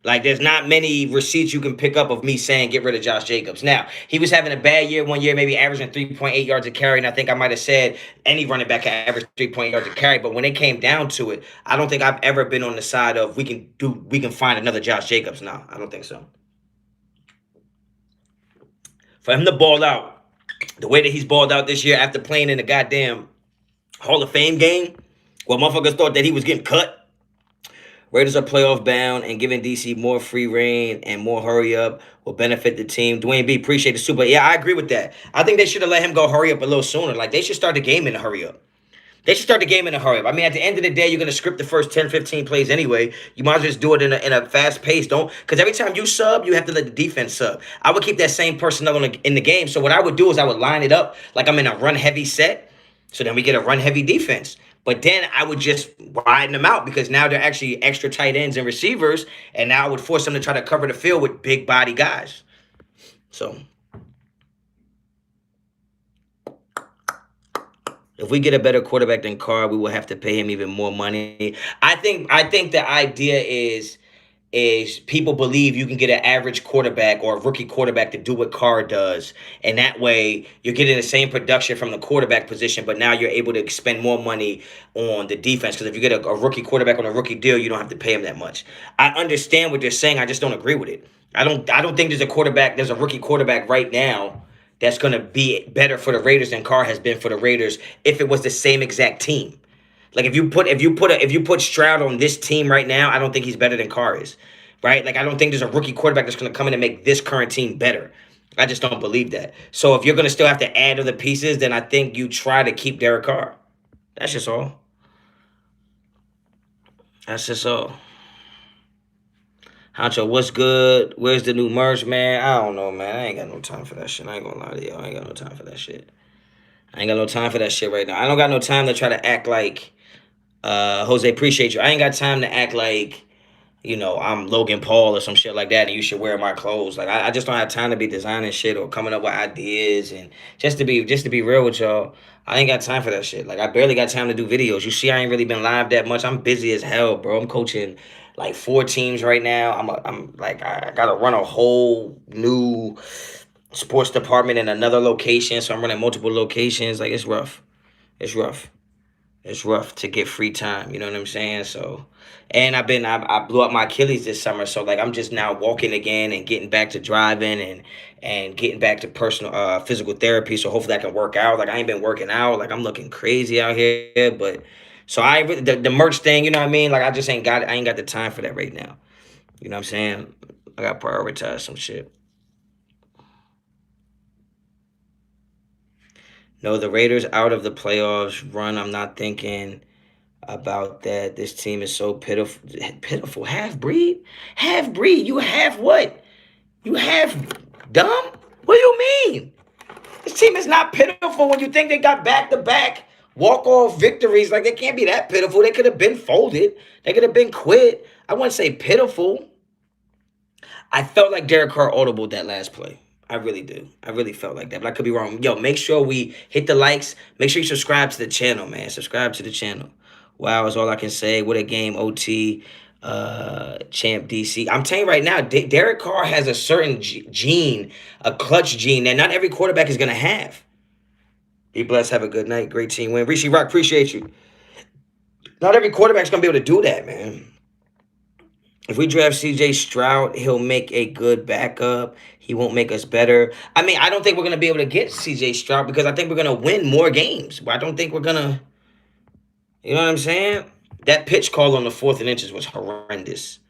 Like, there's not many receipts you can pick up of me saying get rid of Josh Jacobs. Now, he was having a bad year one year, maybe averaging 3.8 yards a carry, and I think I might have said any running back can average 3.8 yards a carry. But when it came down to it, I don't think I've ever been on the side of we can find another Josh Jacobs. No, I don't think so. For him to ball out the way that he's balled out this year after playing in the goddamn Hall of Fame game, where motherfuckers thought that he was getting cut. Raiders are playoff bound, and giving DC more free reign and more hurry up will benefit the team. Dwayne B, appreciate the super. Yeah, I agree with that. I think they should have let him go hurry up a little sooner. Like, they should start the game in a hurry up. I mean, at the end of the day, you're going to script the first 10, 15 plays anyway. You might as well just do it in a fast pace. Because every time you sub, you have to let the defense sub. I would keep that same personnel in the game. So what I would do is I would line it up like I'm in a run-heavy set. So then we get a run-heavy defense. But then I would just widen them out because now they're actually extra tight ends and receivers. And now I would force them to try to cover the field with big body guys. So if we get a better quarterback than Carr, we will have to pay him even more money. I think the idea is people believe you can get an average quarterback or a rookie quarterback to do what Carr does. And that way you're getting the same production from the quarterback position, but now you're able to spend more money on the defense. Because if you get a rookie quarterback on a rookie deal, you don't have to pay him that much. I understand what they're saying. I just don't agree with it. I don't think there's a rookie quarterback right now that's going to be better for the Raiders than Carr has been for the Raiders if it was the same exact team. Like, if you put Stroud on this team right now, I don't think he's better than Carr is, right? Like, I don't think there's a rookie quarterback that's going to come in and make this current team better. I just don't believe that. So if you're going to still have to add other pieces, then I think you try to keep Derek Carr. That's just all. Honcho, what's good? Where's the new merch, man? I don't know, man. I ain't got no time for that shit. I ain't gonna lie to y'all. I ain't got no time for that shit. I ain't got no time for that shit right now. I don't got no time to try to act like Jose, appreciate you. I ain't got time to act like I'm Logan Paul or some shit like that, and you should wear my clothes. Like I just don't have time to be designing shit or coming up with ideas. And just to be real with y'all, I ain't got time for that shit. Like I barely got time to do videos. You see, I ain't really been live that much. I'm busy as hell, bro. I'm coaching like 4 teams right now. I'm like I gotta run a whole new sports department in another location, so I'm running multiple locations. Like it's rough. It's rough. It's rough to get free time. You know what I'm saying? So, and I blew up my Achilles this summer. So like I'm just now walking again and getting back to driving and getting back to personal physical therapy. So hopefully I can work out. Like I ain't been working out. Like I'm looking crazy out here. But so the merch thing. You know what I mean? Like I ain't got the time for that right now. You know what I'm saying? I got to prioritize some shit. No, the Raiders out of the playoffs run. I'm not thinking about that. This team is so pitiful. Pitiful. Half breed? Half breed. You have what? You have dumb? What do you mean? This team is not pitiful when you think they got back to back walk off victories. Like they can't be that pitiful. They could have been folded. They could have been quit. I wouldn't say pitiful. I felt like Derek Carr audible that last play. I really do. I really felt like that, but I could be wrong. Yo, make sure we hit the likes. Make sure you subscribe to the channel, man. Subscribe to the channel. Wow, is all I can say. What a game, OT, champ DC. I'm telling you right now, Derek Carr has a certain gene, a clutch gene that not every quarterback is gonna have. Be blessed. Have a good night. Great team win. Rishi Rock, appreciate you. Not every quarterback's gonna be able to do that, man. If we draft CJ Stroud, he'll make a good backup. He won't make us better. I mean, I don't think we're going to be able to get CJ Stroud because I think we're going to win more games. But I don't think we're going to, you know what I'm saying? That pitch call on the 4th and inches was horrendous.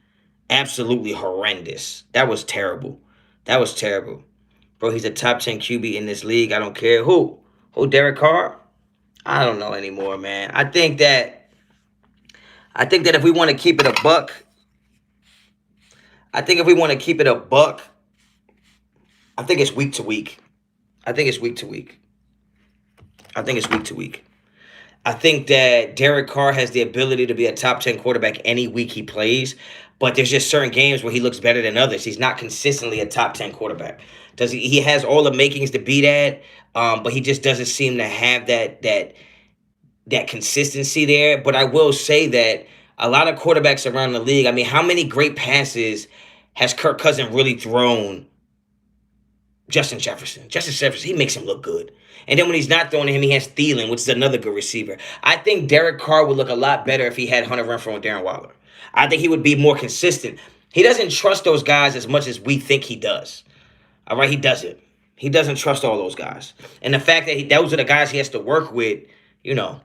Absolutely horrendous. That was terrible. That was terrible. Bro, he's a top 10 QB in this league. I don't care who. Who, Derek Carr? I don't know anymore, man. I think that if we want to keep it a buck, I think if we want to keep it a buck, I think it's week to week. I think it's week to week. I think it's week to week. I think that Derek Carr has the ability to be a top 10 quarterback any week he plays, but there's just certain games where he looks better than others. He's not consistently a top 10 quarterback. Does he has all the makings to be that, but he just doesn't seem to have that consistency there. But I will say that a lot of quarterbacks around the league, I mean, how many great passes has Kirk Cousins really thrown Justin Jefferson? Justin Jefferson, he makes him look good. And then when he's not throwing to him, he has Thielen, which is another good receiver. I think Derek Carr would look a lot better if he had Hunter Renfrow and Darren Waller. I think he would be more consistent. He doesn't trust those guys as much as we think he does. All right, he doesn't. He doesn't trust all those guys. And the fact that those are the guys he has to work with, you know,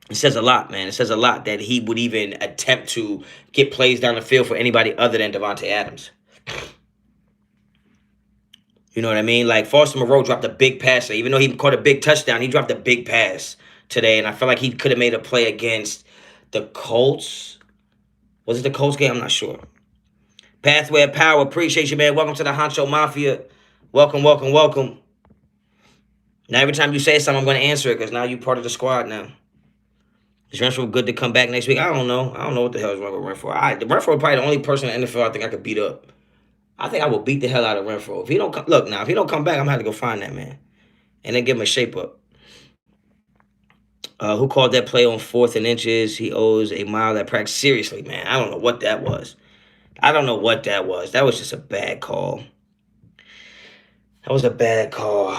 it says a lot, man. It says a lot that he would even attempt to get plays down the field for anybody other than Devontae Adams. You know what I mean? Like Foster Moreau dropped a big pass. Even though he caught a big touchdown, he dropped a big pass today. And I feel like he could have made a play against the Colts. Was it the Colts game? I'm not sure. Pathway of Power. Appreciate you, man. Welcome to the Honcho Mafia. Welcome, welcome, welcome. Now, every time you say something, I'm going to answer it because now you're part of the squad now. Is Renfro good to come back next week? I don't know. I don't know what the hell is wrong with Renfro. Renfro probably the only person in the NFL I think I could beat up. I think I will beat the hell out of Renfro. If he don't come, look now, if he don't come back, I'm gonna have to go find that man, and then give him a shape up. Who called that play on 4th and inches? He owes a mile at practice. Seriously, man, I don't know what that was. I don't know what that was. That was just a bad call. That was a bad call.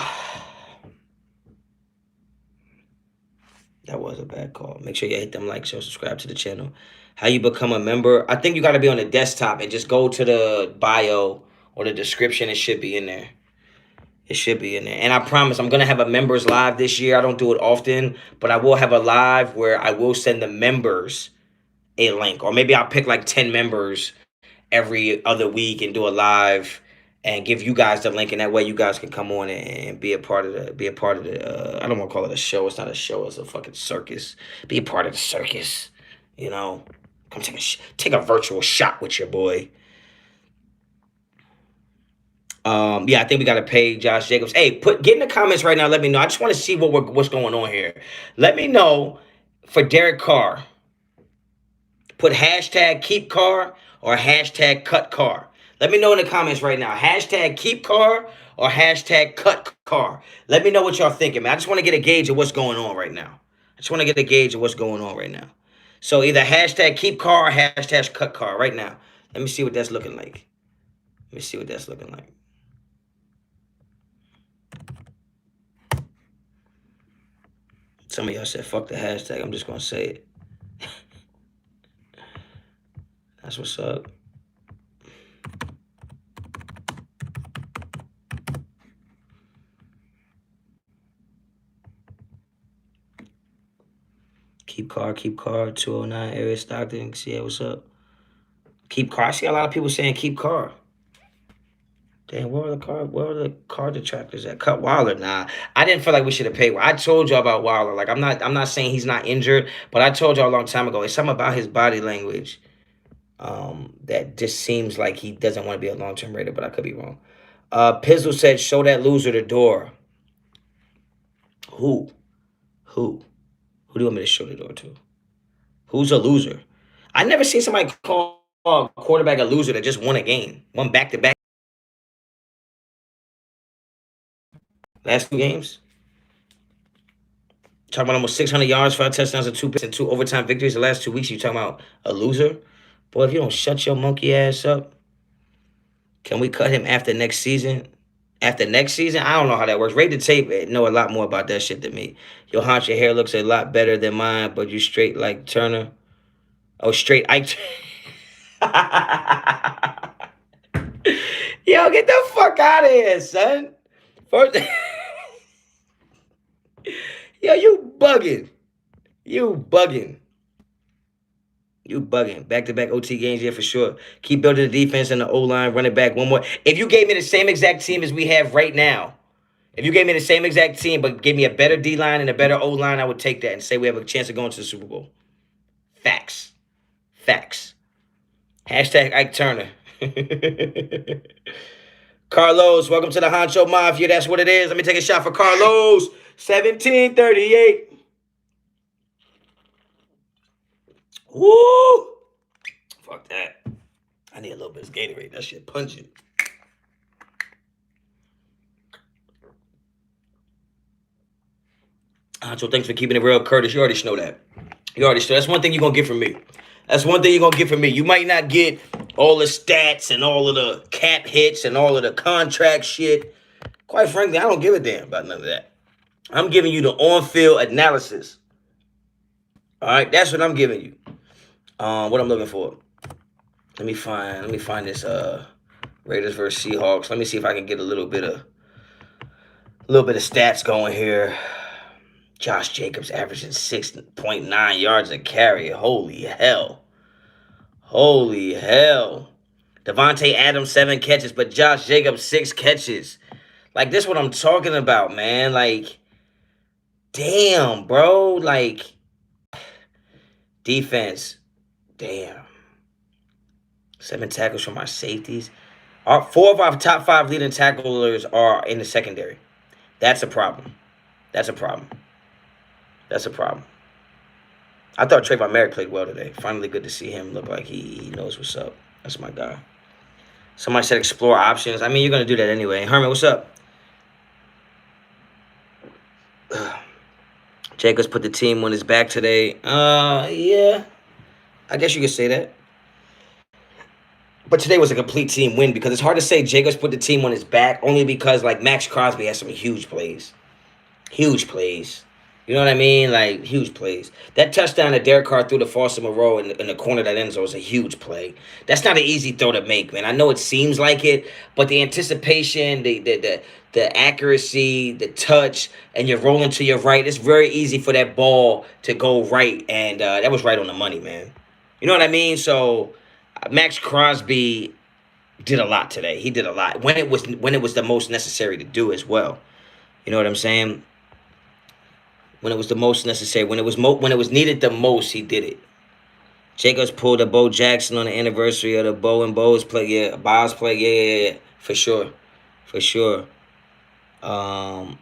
That was a bad call. Make sure you hit them likes, subscribe to the channel. How you become a member? I think you got to be on the desktop and just go to the bio or the description. It should be in there. It should be in there. And I promise I'm going to have a members live this year. I don't do it often, but I will have a live where I will send the members a link. Or maybe I'll pick like 10 members every other week and do a live and give you guys the link. And that way you guys can come on and be a part of the, I don't want to call it a show. It's not a show. It's a fucking circus. Be a part of the circus, you know. Come take a virtual shot with your boy. Yeah, I think we gotta pay Josh Jacobs. Hey, get in the comments right now. Let me know. I just want to see what's going on here. Let me know for Derek Carr. Put hashtag keep Carr or hashtag cut Carr? Let me know in the comments right now. Hashtag keep Carr or hashtag cut Carr. Let me know what y'all thinking, man. I just want to get a gauge of what's going on right now. I just want to get a gauge of what's going on right now. So either hashtag keep Carr or hashtag cut Carr right now. Let me see what that's looking like. Let me see what that's looking like. Some of y'all said fuck the hashtag. I'm just going to say it. That's what's up. Keep Carr, 209, Area Stockton. See what's up. Keep Carr. I see a lot of people saying keep Carr. Damn, where are the car detractors at? Cut Wilder. Nah, I didn't feel like we should have paid. I told y'all about Wilder. Like I'm not saying he's not injured, but I told y'all a long time ago. It's something about his body language that just seems like he doesn't want to be a long-term Raider, but I could be wrong. Pizzle said, show that loser the door. Who? Who do you want me to show the door to? Who's a loser? I never seen somebody call a quarterback a loser that just won a game. Won back-to-back. Last 2 games. Talking about almost 600 yards, 5 touchdowns, and 2 picks, and 2 overtime victories the last 2 weeks. You talking about a loser? Boy, if you don't shut your monkey ass up, can we cut him after next season? After next season? I don't know how that works. Rate the tape. Know a lot more about that shit than me. Your Honcho, your hair looks a lot better than mine, but you straight like Turner. Oh, straight Ike. Yo, get the fuck out of here, son. First... Yo, you bugging. You bugging. Back-to-back OT games, yeah, for sure. Keep building the defense and the O-line, run it back one more. If you gave me the same exact team as we have right now, if you gave me the same exact team but gave me a better D-line and a better O-line, I would take that and say we have a chance of going to the Super Bowl. Facts. Hashtag Ike Turner. Carlos, welcome to the Honcho Mafia. That's what it is. Let me take a shot for Carlos. 1738. Woo! Fuck that. I need a little bit of Gatorade. That shit pungent. Honcho, thanks for keeping it real, Curtis. You already know that. That's one thing you're going to get from me. You might not get all the stats and all of the cap hits and all of the contract shit. Quite frankly, I don't give a damn about none of that. I'm giving you the on-field analysis. All right, that's what I'm giving you. What I'm looking for. Let me find this Raiders versus Seahawks. Let me see if I can get a little bit of stats going here. Josh Jacobs averaging 6.9 yards a carry. Holy hell. Devontae Adams 7 catches, but Josh Jacobs 6 catches. Like, this is what I'm talking about, man. Like, damn, bro. Like, defense. Damn. 7 tackles from our safeties. 4 of our top 5 leading tacklers are in the secondary. That's a problem. I thought Trayvon Merrick played well today. Finally good to see him look like he knows what's up. That's my guy. Somebody said explore options. I mean, you're going to do that anyway. Herman, what's up? Jacobs put the team on his back today. Yeah. I guess you could say that. But today was a complete team win because it's hard to say Jacobs put the team on his back only because, like, Max Crosby has some huge plays. You know what I mean? Like, huge plays. That touchdown that Derek Carr threw to Foster Moreau in the corner of that end zone was a huge play. That's not an easy throw to make, man. I know it seems like it, but the anticipation, the accuracy, the touch, and you're rolling to your right, it's very easy for that ball to go right, and that was right on the money, man. You know what I mean? So Max Crosby did a lot today. He did a lot when it was the most necessary to do as well. You know what I'm saying? When it was the most necessary, when it was needed the most, he did it. Jacobs pulled a Bo Jackson on the anniversary of the Bo and Bo's play. Yeah, Bob's play. Yeah, for sure. The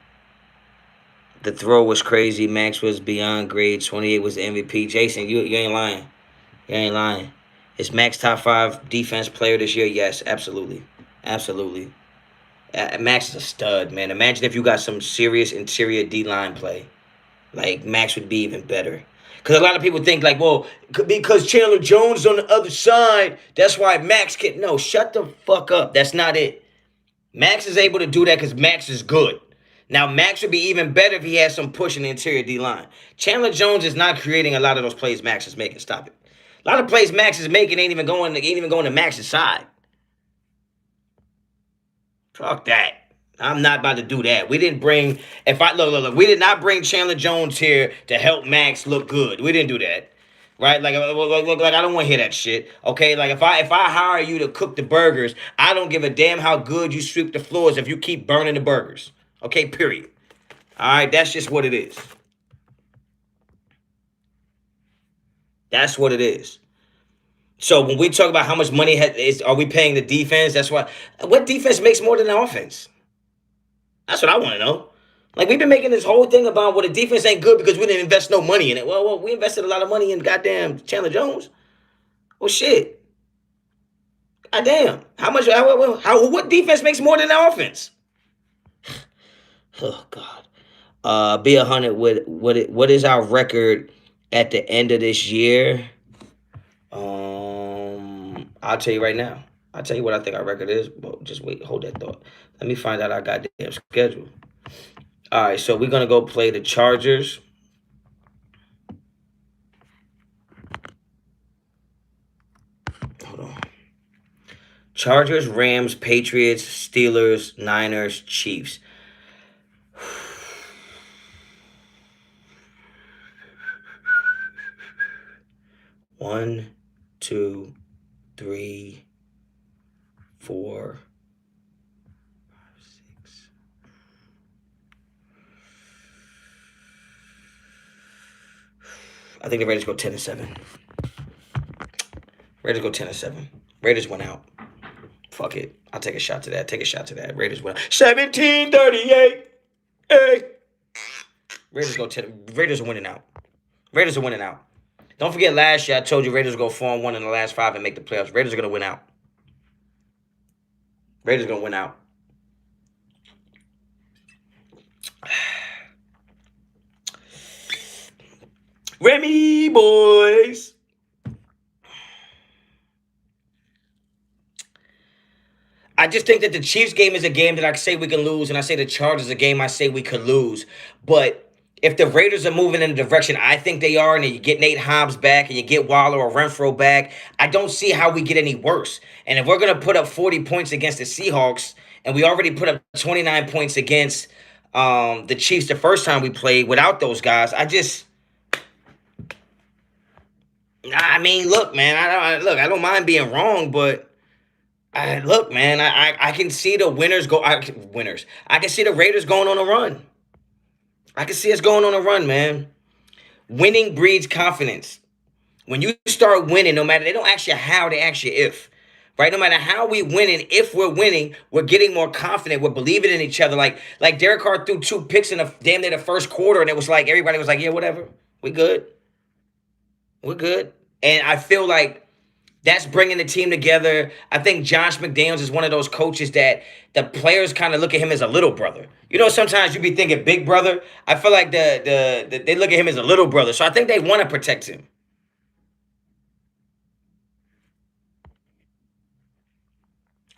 throw was crazy. Max was beyond grade. 28 was the MVP. Jason, you ain't lying. Is Max top 5 defense player this year? Yes, absolutely. Absolutely. Max is a stud, man. Imagine if you got some serious interior D line play. Like, Max would be even better. Because a lot of people think, like, well, because Chandler Jones is on the other side, that's why Max can. No, shut the fuck up. That's not it. Max is able to do that because Max is good. Now, Max would be even better if he had some push in the interior D line. Chandler Jones is not creating a lot of those plays Max is making. Stop it. A lot of plays Max is making ain't even going to Max's side. Fuck that. I'm not about to do that. We didn't bring if I look. We did not bring Chandler Jones here to help Max look good. We didn't do that. Right? Like I don't want to hear that shit. Okay? Like if I hire you to cook the burgers, I don't give a damn how good you sweep the floors if you keep burning the burgers. Okay? Period. All right? That's just what it is. That's what it is. So when we talk about how much money are we paying the defense, that's why. What defense makes more than the offense? That's what I want to know. Like, we've been making this whole thing about, well, the defense ain't good because we didn't invest no money in it. Well, we invested a lot of money in goddamn Chandler Jones. Well, shit. Goddamn. How much? What defense makes more than the offense? Oh God. Be 100 with what is our record at the end of this year? I'll tell you right now. I'll tell you what I think our record is. Well, just wait, hold that thought. Let me find out our goddamn schedule. All right, so we're gonna go play the Chargers. Hold on. Chargers, Rams, Patriots, Steelers, Niners, Chiefs. One, two, three, 4, 5, 6. I think the Raiders go 10-7. Raiders go 10-7. Raiders went out. Fuck it. I'll take a shot to that. Take a shot to that. Raiders went out. 17-38. Hey. Raiders go 10. Raiders are winning out. Raiders are winning out. Don't forget last year I told you Raiders go 4-1 in the last 5 and make the playoffs. Raiders are gonna win out. Raiders gonna win out. Remy boys. I just think that the Chiefs game is a game that I say we can lose, and I say the Chargers is a game I say we could lose. But if the Raiders are moving in the direction I think they are, and you get Nate Hobbs back, and you get Waller or Renfro back, I don't see how we get any worse. And if we're gonna put up 40 points against the Seahawks, and we already put up 29 points against the Chiefs the first time we played without those guys, I mean, look, man, I don't mind being wrong, but. Look, man, I can see the winners go. Winners. I can see the Raiders going on a run. I can see us going on a run, man. Winning breeds confidence. When you start winning, no matter, they don't ask you how, they ask you if. Right? No matter how we winning, if we're winning, we're getting more confident. We're believing in each other. Like Derek Carr threw 2 picks in damn near the first quarter, and it was like everybody was like, yeah, whatever. We good. We're good. And I feel like that's bringing the team together. I think Josh McDaniels is one of those coaches that the players kind of look at him as a little brother. You know, sometimes you be thinking big brother. I feel like they look at him as a little brother. So I think they want to protect him.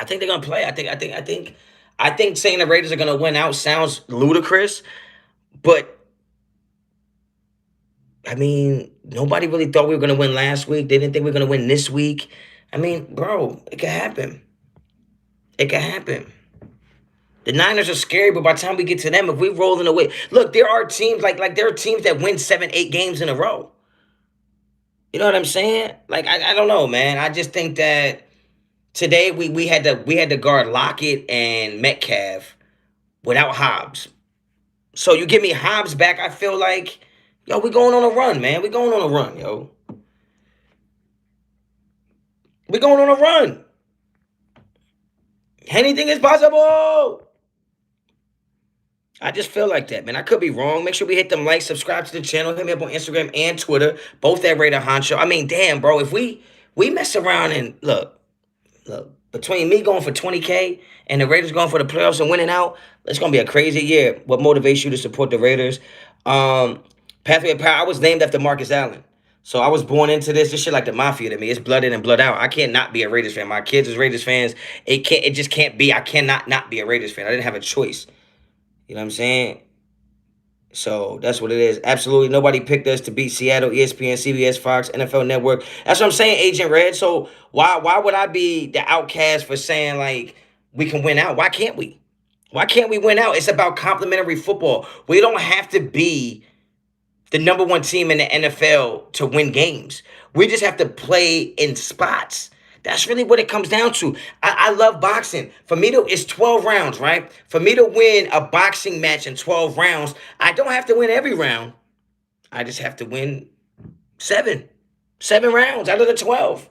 I think they're gonna play. I think saying the Raiders are gonna win out sounds ludicrous, but I mean, nobody really thought we were gonna win last week. They didn't think we were gonna win this week. I mean, bro, it could happen. It could happen. The Niners are scary, but by the time we get to them, if we rolling away, look, there are teams like there are teams that win 7, 8 games in a row. You know what I'm saying? Like I don't know, man. I just think that today we had to guard Lockett and Metcalf without Hobbs. So you give me Hobbs back, I feel like, yo, we going on a run, man. We going on a run, yo. We going on a run. Anything is possible. I just feel like that, man. I could be wrong. Make sure we hit them likes, subscribe to the channel, hit me up on Instagram and Twitter, both at Raider Honcho. I mean, damn, bro, if we We mess around and look, between me going for 20K and the Raiders going for the playoffs and winning out, it's gonna be a crazy year. What motivates you to support the Raiders? Pathway of Power. I was named after Marcus Allen, so I was born into this. This shit like the mafia to me. It's blood in and blood out. I can't not be a Raiders fan. My kids is Raiders fans. It can't. It just can't be. I cannot not be a Raiders fan. I didn't have a choice. You know what I'm saying? So that's what it is. Absolutely nobody picked us to beat Seattle, ESPN, CBS, Fox, NFL Network. That's what I'm saying, Agent Red. So why would I be the outcast for saying like we can win out? Why can't we? Why can't we win out? It's about complimentary football. We don't have to be the number one team in the NFL to win games. We just have to play in spots. That's really what it comes down to. I love boxing. For me to, it's 12 rounds, right? For me to win a boxing match in 12 rounds, I don't have to win every round. I just have to win seven. 7 rounds out of the 12.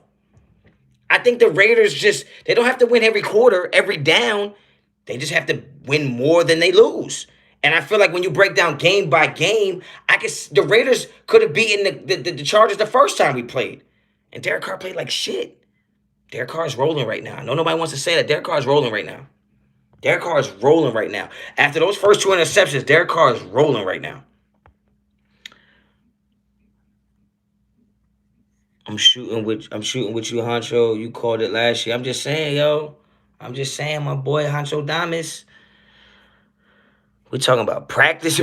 I think the Raiders they don't have to win every quarter, every down. They just have to win more than they lose. And I feel like when you break down game by game, I guess the Raiders could have beaten the Chargers the first time we played. And Derek Carr played like shit. Derek Carr is rolling right now. I know nobody wants to say that. Derek Carr is rolling right now. Derek Carr is rolling right now. After those first 2 interceptions, Derek Carr is rolling right now. I'm shooting with you, Honcho. You called it last year. I'm just saying, yo. I'm just saying, my boy Honcho Damas. We're talking about practice.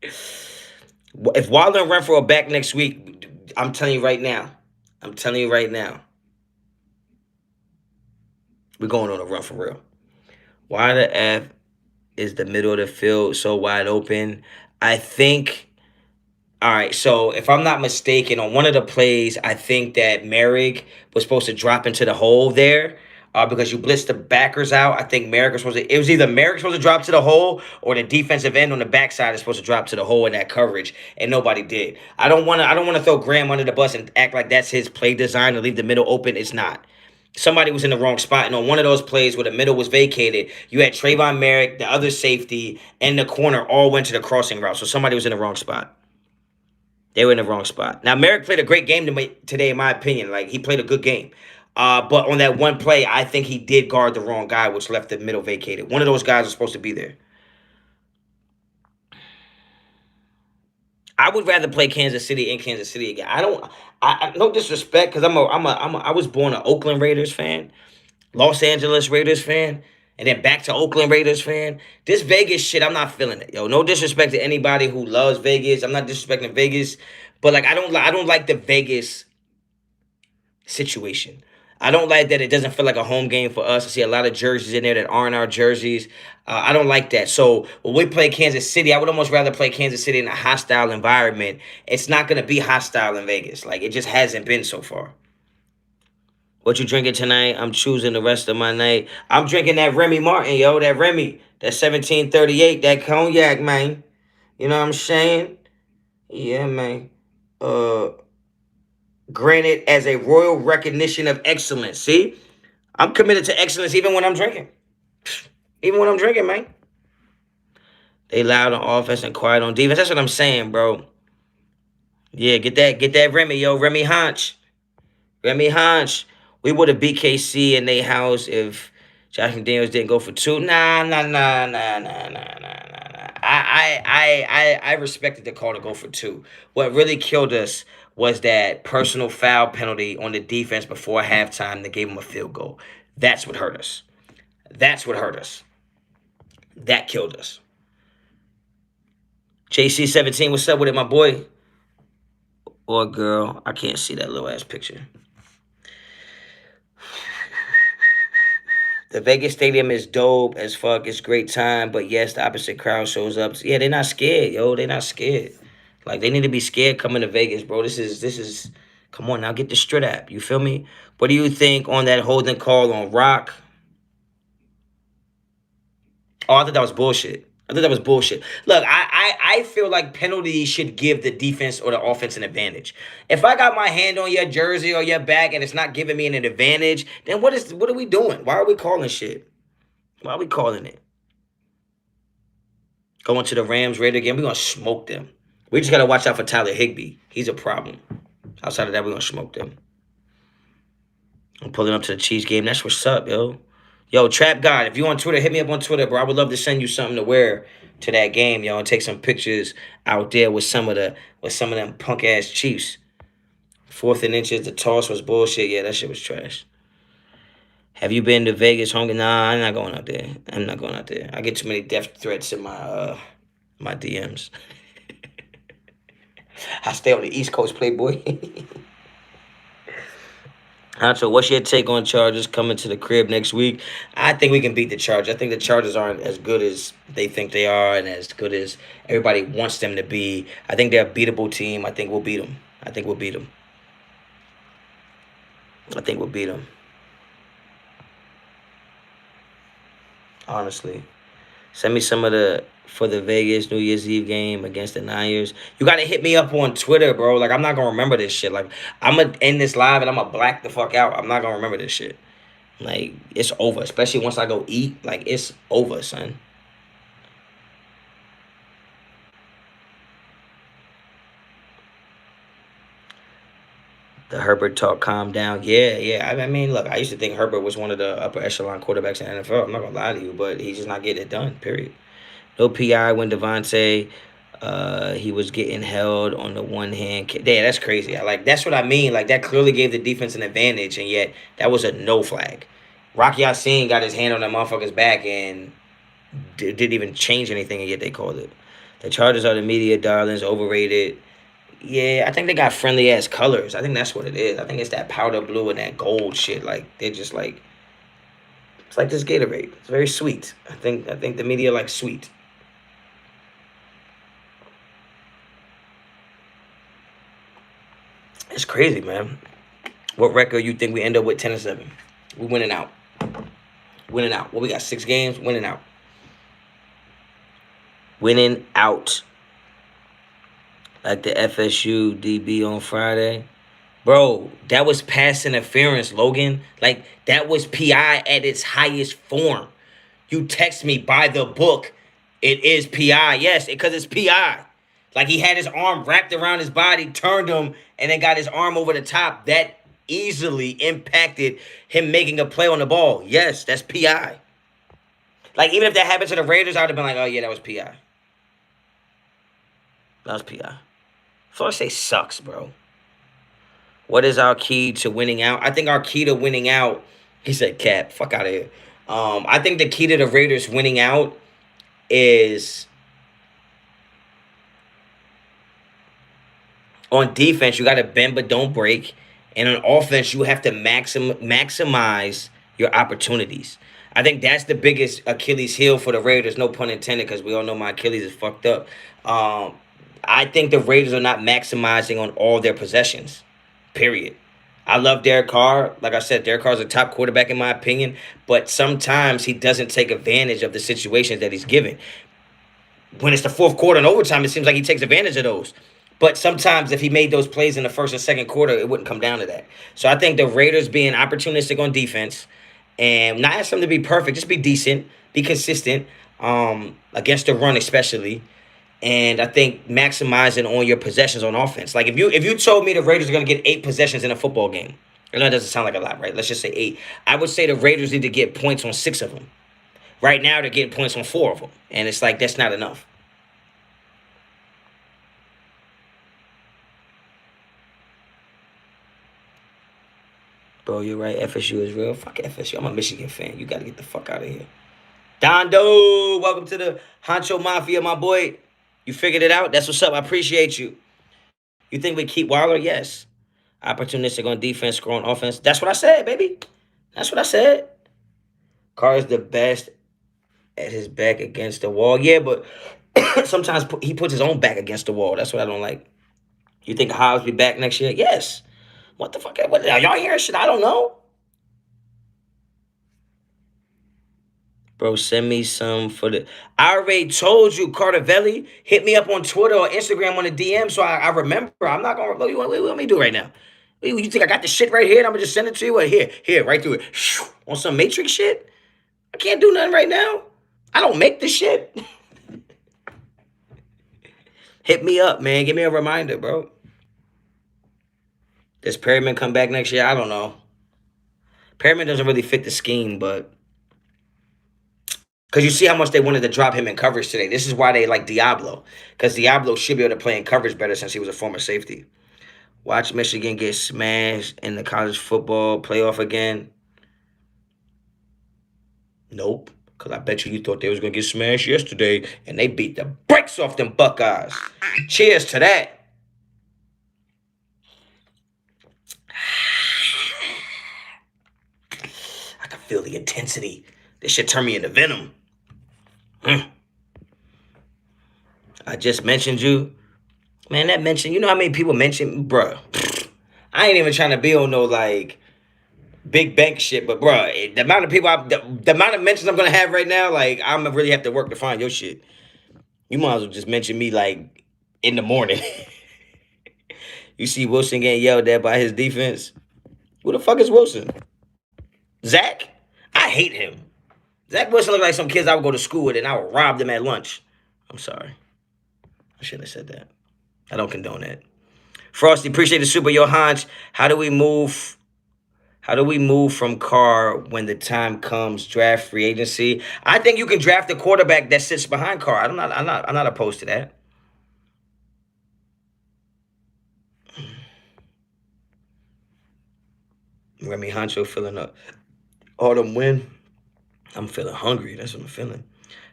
If Wilder and Renfro are back next week, I'm telling you right now. We're going on a run for real. Why the F is the middle of the field so wide open? I think. All right, so if I'm not mistaken, on one of the plays, I think that Merrick was supposed to drop into the hole there because you blitzed the backers out. I think Merrick was supposed to. It was either Merrick supposed to drop to the hole or the defensive end on the backside is supposed to drop to the hole in that coverage, and nobody did. I don't want to throw Graham under the bus and act like that's his play design to leave the middle open. It's not. Somebody was in the wrong spot, and on one of those plays where the middle was vacated, you had Trayvon Merrick, the other safety, and the corner all went to the crossing route. So somebody was in the wrong spot. They were in the wrong spot. Now, Merrick played a great game today, in my opinion. Like, he played a good game. But on that one play, I think he did guard the wrong guy, which left the middle vacated. One of those guys was supposed to be there. I would rather play Kansas City in Kansas City again. No disrespect, because I was born an Oakland Raiders fan, Los Angeles Raiders fan, and then back to Oakland Raiders fan. This Vegas shit, I'm not feeling it, yo. No disrespect to anybody who loves Vegas. I'm not disrespecting Vegas, but like I don't like the Vegas situation. I don't like that it doesn't feel like a home game for us. I see a lot of jerseys in there that aren't our jerseys. I don't like that. So when we play Kansas City, I would almost rather play Kansas City in a hostile environment. It's not going to be hostile in Vegas. Like, it just hasn't been so far. What you drinking tonight? I'm choosing the rest of my night. I'm drinking that Remy Martin, yo. That Remy. That 1738. That cognac, man. You know what I'm saying? Yeah, man. Granted as a royal recognition of excellence. See? I'm committed to excellence even when I'm drinking. Even when I'm drinking, man. They loud on offense and quiet on defense. That's what I'm saying, bro. Yeah, get that Remy, yo. Remy Honch. Remy Honch. We would have beat KC in their house if Josh McDaniels didn't go for 2. Nah. I respected the call to go for 2. What really killed us was that personal foul penalty on the defense before halftime that gave them a field goal. That's what hurt us. That killed us. JC17, what's up with it, my boy? Or girl. I can't see that little ass picture. The Vegas stadium is dope as fuck. It's great time. But yes, the opposite crowd shows up. Yeah, they're not scared, yo. They're not scared. Like, they need to be scared coming to Vegas, bro. This is come on now, get the straight app. You feel me? What do you think on that holding call on Rock? Oh, I thought that was bullshit. Look, I feel like penalties should give the defense or the offense an advantage. If I got my hand on your jersey or your back and it's not giving me an advantage, then what are we doing? Why are we calling shit? Why are we calling it? Going to the Rams Raider game, we're going to smoke them. We just got to watch out for Tyler Higbee. He's a problem. Outside of that, we're gonna smoke them. I'm pulling up to the Chiefs game. That's what's up, yo. Yo, Trap God, if you on Twitter, hit me up on Twitter, bro. I would love to send you something to wear to that game, yo, and take some pictures out there with some of them punk ass Chiefs. 4th and inches, the toss was bullshit. Yeah, that shit was trash. Have you been to Vegas, home? Nah, I'm not going out there. I'm not going out there. I get too many death threats in my DMs. I stay on the East Coast, Playboy. Honcho, what's your take on Chargers coming to the crib next week? I think we can beat the Chargers. I think the Chargers aren't as good as they think they are and as good as everybody wants them to be. I think they're a beatable team. I think we'll beat them. I think we'll beat them. I think we'll beat them. Honestly. Send me some of for the Vegas New Year's Eve game against the Niners. You gotta hit me up on Twitter, bro. Like, I'm not gonna remember this shit. Like, I'm gonna end this live and I'm gonna black the fuck out. I'm not gonna remember this shit. Like, it's over. Especially once I go eat. Like, it's over, son. The Herbert talk calm down. Yeah. I mean, look, I used to think Herbert was one of the upper echelon quarterbacks in the NFL. I'm not gonna lie to you, but he's just not getting it done. Period. No PI when Devontae, he was getting held on the one hand. Yeah, that's crazy. That's what I mean. Like, that clearly gave the defense an advantage, and yet that was a no flag. Rocky Yassin got his hand on that motherfucker's back and didn't even change anything, and yet they called it. The Chargers are the media darlings, overrated. Yeah, I think they got friendly ass colors. I think that's what it is. I think it's that powder blue and that gold shit. Like, they're just like, it's like this Gatorade. It's very sweet. I think the media like sweet. It's crazy, man. What record you think we end up with? 10-7. We winning out. Winning out. What we got? 6 games. Winning out. Winning out. Like the FSU DB on Friday. Bro, that was pass interference, Logan. Like, that was PI at its highest form. You text me by the book. It is PI. Yes, because it's PI. Like, he had his arm wrapped around his body, turned him, and then got his arm over the top. That easily impacted him making a play on the ball. Yes, that's PI. Like, even if that happened to the Raiders, I would have been like, oh, yeah, that was PI. That was PI. Florida State sucks, bro. What is our key to winning out? I think our key to winning out, he said, Cap, fuck out of here. I think the key to the Raiders winning out is on defense, you got to bend but don't break. And on offense, you have to maximize your opportunities. I think that's the biggest Achilles heel for the Raiders, no pun intended, because we all know my Achilles is fucked up. I think the Raiders are not maximizing on all their possessions, period. I love Derek Carr. Like I said, Derek Carr is a top quarterback in my opinion, but sometimes he doesn't take advantage of the situations that he's given. When it's the fourth quarter and overtime, it seems like he takes advantage of those. But sometimes if he made those plays in the first and second quarter, it wouldn't come down to that. So I think the Raiders being opportunistic on defense and not ask them to be perfect, just be decent, be consistent, against the run especially. And I think maximizing on your possessions on offense. Like, if you told me the Raiders are going to get 8 possessions in a football game, I know that doesn't sound like a lot, right? Let's just say 8. I would say the Raiders need to get points on 6 of them. Right now, they're getting points on 4 of them. And it's like, that's not enough. Bro, you're right. FSU is real. Fuck FSU. I'm a Michigan fan. You got to get the fuck out of here. Dondo, welcome to the Honcho Mafia, my boy. You figured it out? That's what's up. I appreciate you. You think we keep Waller? Yes. Opportunistic on defense, score on offense. That's what I said, baby. That's what I said. Carr is the best at his back against the wall. Yeah, but sometimes he puts his own back against the wall. That's what I don't like. You think Hobbs be back next year? Yes. What the fuck? What, are y'all hearing shit I don't know? Bro, send me some for the... I already told you, Cartavelli. Hit me up on Twitter or Instagram on the DM so I remember. I'm not going to... What you want me to do right now? You think I got the shit right here and I'm going to just send it to you? Or here, right through it. On some Matrix shit? I can't do nothing right now. I don't make this shit. Hit me up, man. Give me a reminder, bro. Does Perryman come back next year? I don't know. Perryman doesn't really fit the scheme, but because you see how much they wanted to drop him in coverage today. This is why they like Diablo, because Diablo should be able to play in coverage better since he was a former safety. Watch Michigan get smashed in the college football playoff again. Nope. Because I bet you thought they was going to get smashed yesterday, and they beat the brakes off them Buckeyes. Cheers to that. I can feel the intensity. This shit turn me into venom. I just mentioned you. Man, that mention, you know how many people mention, bruh. I ain't even trying to be on no, like, big bank shit, but bruh, the amount of people, the amount of mentions I'm going to have right now, like, I'm going to really have to work to find your shit. You might as well just mention me, like, in the morning. You see Wilson getting yelled at by his defense. Who the fuck is Wilson? Zach? I hate him. Zach Wilson look like some kids I would go to school with and I would rob them at lunch. I'm sorry. I shouldn't have said that. I don't condone that. Frosty, appreciate the super. Yo, Honch, how do we move? How do we move from Carr when the time comes? Draft free agency. I think you can draft a quarterback that sits behind Carr. I'm not opposed to that. Remy Honcho filling up. Autumn win. I'm feeling hungry. That's what I'm feeling.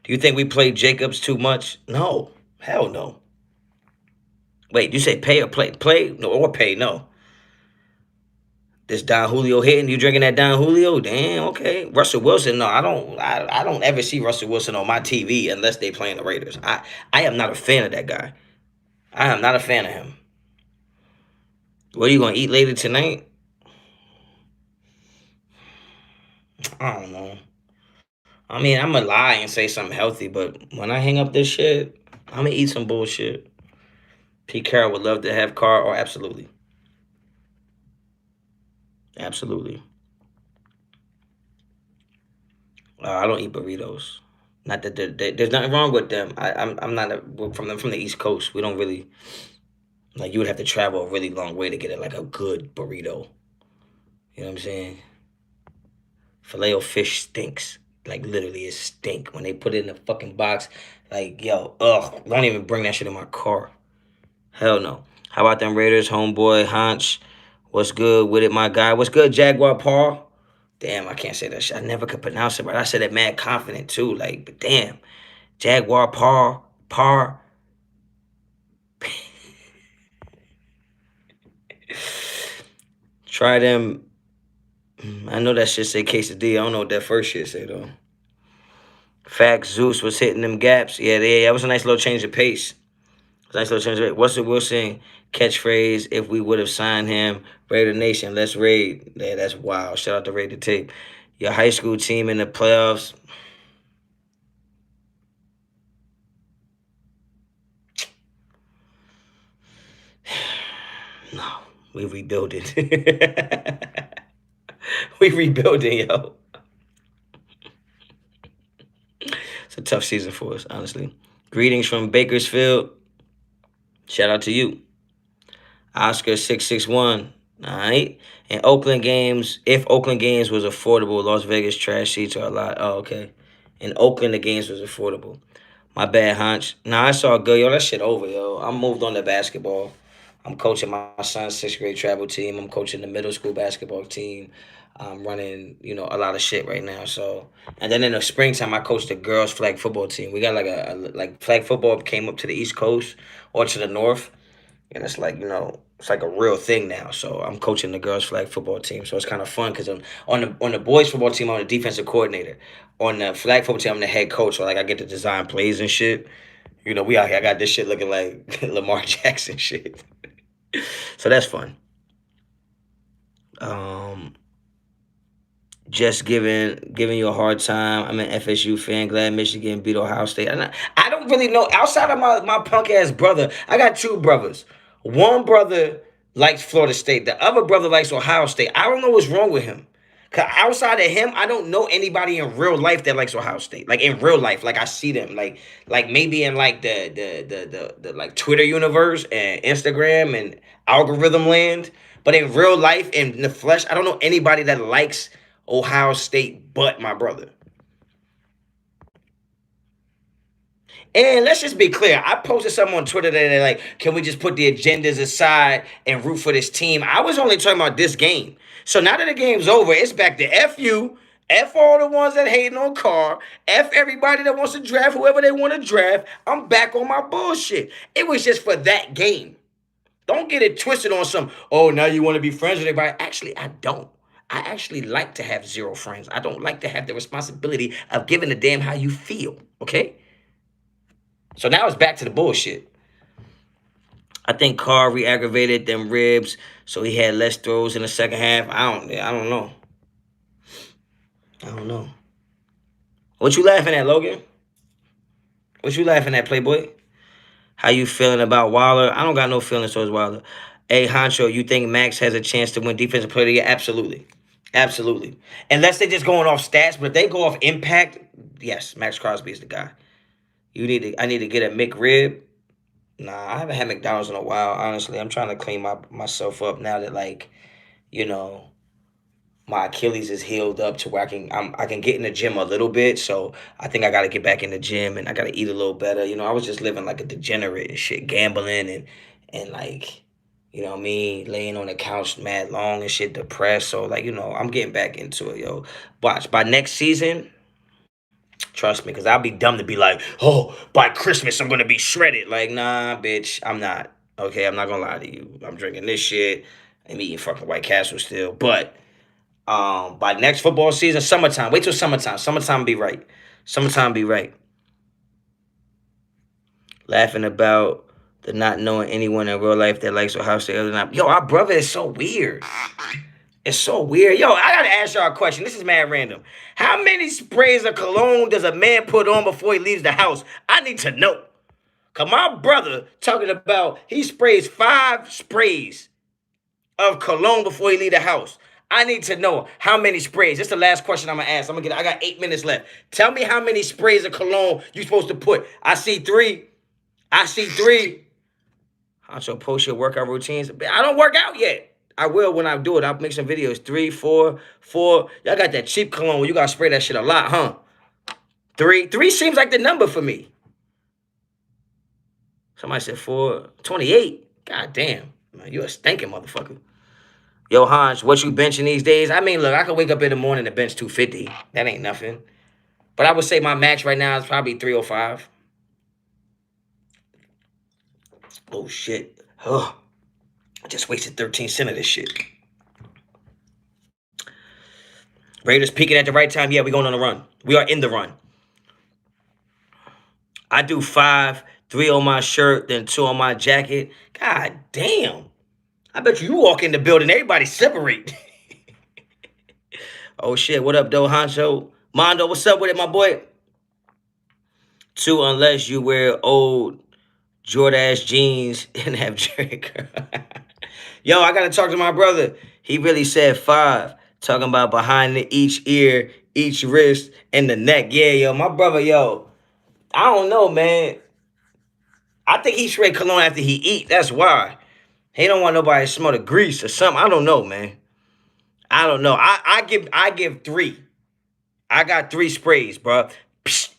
Do you think we played Jacobs too much? No. Hell no. Wait, you say pay or play? Play? No, or pay? No. This Don Julio hitting? You drinking that Don Julio? Damn, okay. Russell Wilson? No, I don't ever see Russell Wilson on my TV unless they playing the Raiders. I am not a fan of that guy. I am not a fan of him. What are you gonna eat later tonight? I don't know. I mean, I'm gonna lie and say something healthy, but when I hang up this shit, I'm gonna eat some bullshit. Pete Carroll would love to have Carr, or absolutely, absolutely. I don't eat burritos. Not that there's nothing wrong with them. I'm not from the East Coast. We don't really like. You would have to travel a really long way to get it like a good burrito. You know what I'm saying? Filet o fish stinks. Like literally, it stink when they put it in the fucking box. Like yo, ugh! Don't even bring that shit in my car. Hell no. How about them Raiders, homeboy, Honch? What's good with it, my guy? What's good, Jaguar Paul? Damn, I can't say that shit. I never could pronounce it, but I said it mad confident too. Like, but damn, Jaguar Paul, Par. Try them. I know that shit say quesadilla. I don't know what that first shit say though. Fact Zeus was hitting them gaps. Yeah, that was a nice little change of pace. Nice little change of pace. What's the Wilson catchphrase? If we would have signed him, Raider Nation, let's raid. Yeah, that's wild. Shout out to Raider Tape. Your high school team in the playoffs. No, we rebuilding. We rebuilding, yo. It's a tough season for us, honestly. Greetings from Bakersfield. Shout out to you. Oscar 661. All right. And Oakland games, if Oakland games was affordable, Las Vegas trash seats are a lot. Oh, okay. In Oakland, the games was affordable. My bad, Hunch. Nah, I saw good. Yo, that shit over, yo. I'm moved on to basketball. I'm coaching my son's sixth grade travel team. I'm coaching the middle school basketball team. I'm running, a lot of shit right now. So, and then in the springtime, I coach the girls flag football team. We got like like flag football came up to the East Coast or to the North, and it's like it's like a real thing now. So I'm coaching the girls flag football team. So it's kind of fun because I'm on the boys football team. I'm the defensive coordinator. On the flag football team, I'm the head coach. So like I get to design plays and shit. We out here. I got this shit looking like Lamar Jackson shit. So that's fun. Um, just giving you a hard time. I'm an FSU fan. Glad Michigan beat Ohio State. I don't really know. Outside of my punk ass brother, I got two brothers. One brother likes Florida State. The other brother likes Ohio State. I don't know what's wrong with him. 'Cause outside of him, I don't know anybody in real life that likes Ohio State. Like in real life, like I see them, like maybe in like the like Twitter universe and Instagram and algorithm land. But in real life, in the flesh, I don't know anybody that likes Ohio State but my brother. And let's just be clear. I posted something on Twitter today like, can we just put the agendas aside and root for this team? I was only talking about this game. So now that the game's over, it's back to F you, F all the ones that hating on Carr, F everybody that wants to draft whoever they want to draft. I'm back on my bullshit. It was just for that game. Don't get it twisted on some, oh, now you want to be friends with everybody. Actually, I don't. I actually like to have zero friends. I don't like to have the responsibility of giving a damn how you feel. Okay? So now it's back to the bullshit. I think Carr re-aggravated them ribs, so he had less throws in the second half. I don't know. I don't know. What you laughing at, Logan? What you laughing at, Playboy? How you feeling about Waller? I don't got no feelings towards Waller. Hey, Honcho, you think Max has a chance to win Defensive Player of the Year? Absolutely. Absolutely. Unless they're just going off stats, but if they go off impact, yes, Max Crosby is the guy. I need to get a McRib. Nah, I haven't had McDonald's in a while, honestly. I'm trying to clean myself up now that like, you know, my Achilles is healed up to where I can get in the gym a little bit. So I think I gotta get back in the gym and I gotta eat a little better. You know, I was just living like a degenerate and shit, gambling and like, you know what I mean, laying on the couch mad long and shit, depressed. So like, I'm getting back into it, yo. Watch by next season. Trust me, because I'll be dumb to be like, oh, by Christmas I'm gonna be shredded. Like, nah, bitch, I'm not. Okay, I'm not gonna lie to you. I'm drinking this shit. I'm eating fucking White Castle still. But by next football season, summertime. Wait till summertime. Summertime be right. Summertime be right. Laughing about the not knowing anyone in real life that likes Ohio State other than I. Yo, our brother is so weird. It's so weird. Yo, I gotta ask y'all a question. This is mad random. How many sprays of cologne does a man put on before he leaves the house? I need to know. Cause my brother talking about he sprays 5 sprays of cologne before he leave the house. I need to know how many sprays. This is the last question I'm gonna ask. I got 8 minutes left. Tell me how many sprays of cologne you supposed to put. I see 3. I see 3. Honcho, post your workout routines. I don't work out yet. I will when I do it. I'll make some videos. 3, 4, 4. Y'all got that cheap cologne where you gotta spray that shit a lot, huh? 3. 3 seems like the number for me. Somebody said 4. 28. God damn. Man, you a stinking motherfucker. Yo, Hans, what you benching these days? I mean, look, I can wake up in the morning and bench 250. That ain't nothing. But I would say my max right now is probably 305. Oh, shit. Oh, I just wasted 13 cents of this shit. Raiders peaking at the right time. Yeah, we going on a run. We are in the run. I do 5, 3 on my shirt, then 2 on my jacket. God damn. I bet you walk in the building, everybody separate. Oh, shit. What up, though, Honcho? Mondo, what's up with it, my boy? 2, unless you wear old Jordache jeans and have Derek Carr. Yo, I got to talk to my brother. He really said 5. Talking about behind each ear, each wrist, and the neck. Yeah, yo, my brother, yo. I don't know, man. I think he spray cologne after he eat. That's why. He don't want nobody to smell the grease or something. I don't know, man. I don't know. I give 3. I got 3 sprays, bro. Psh,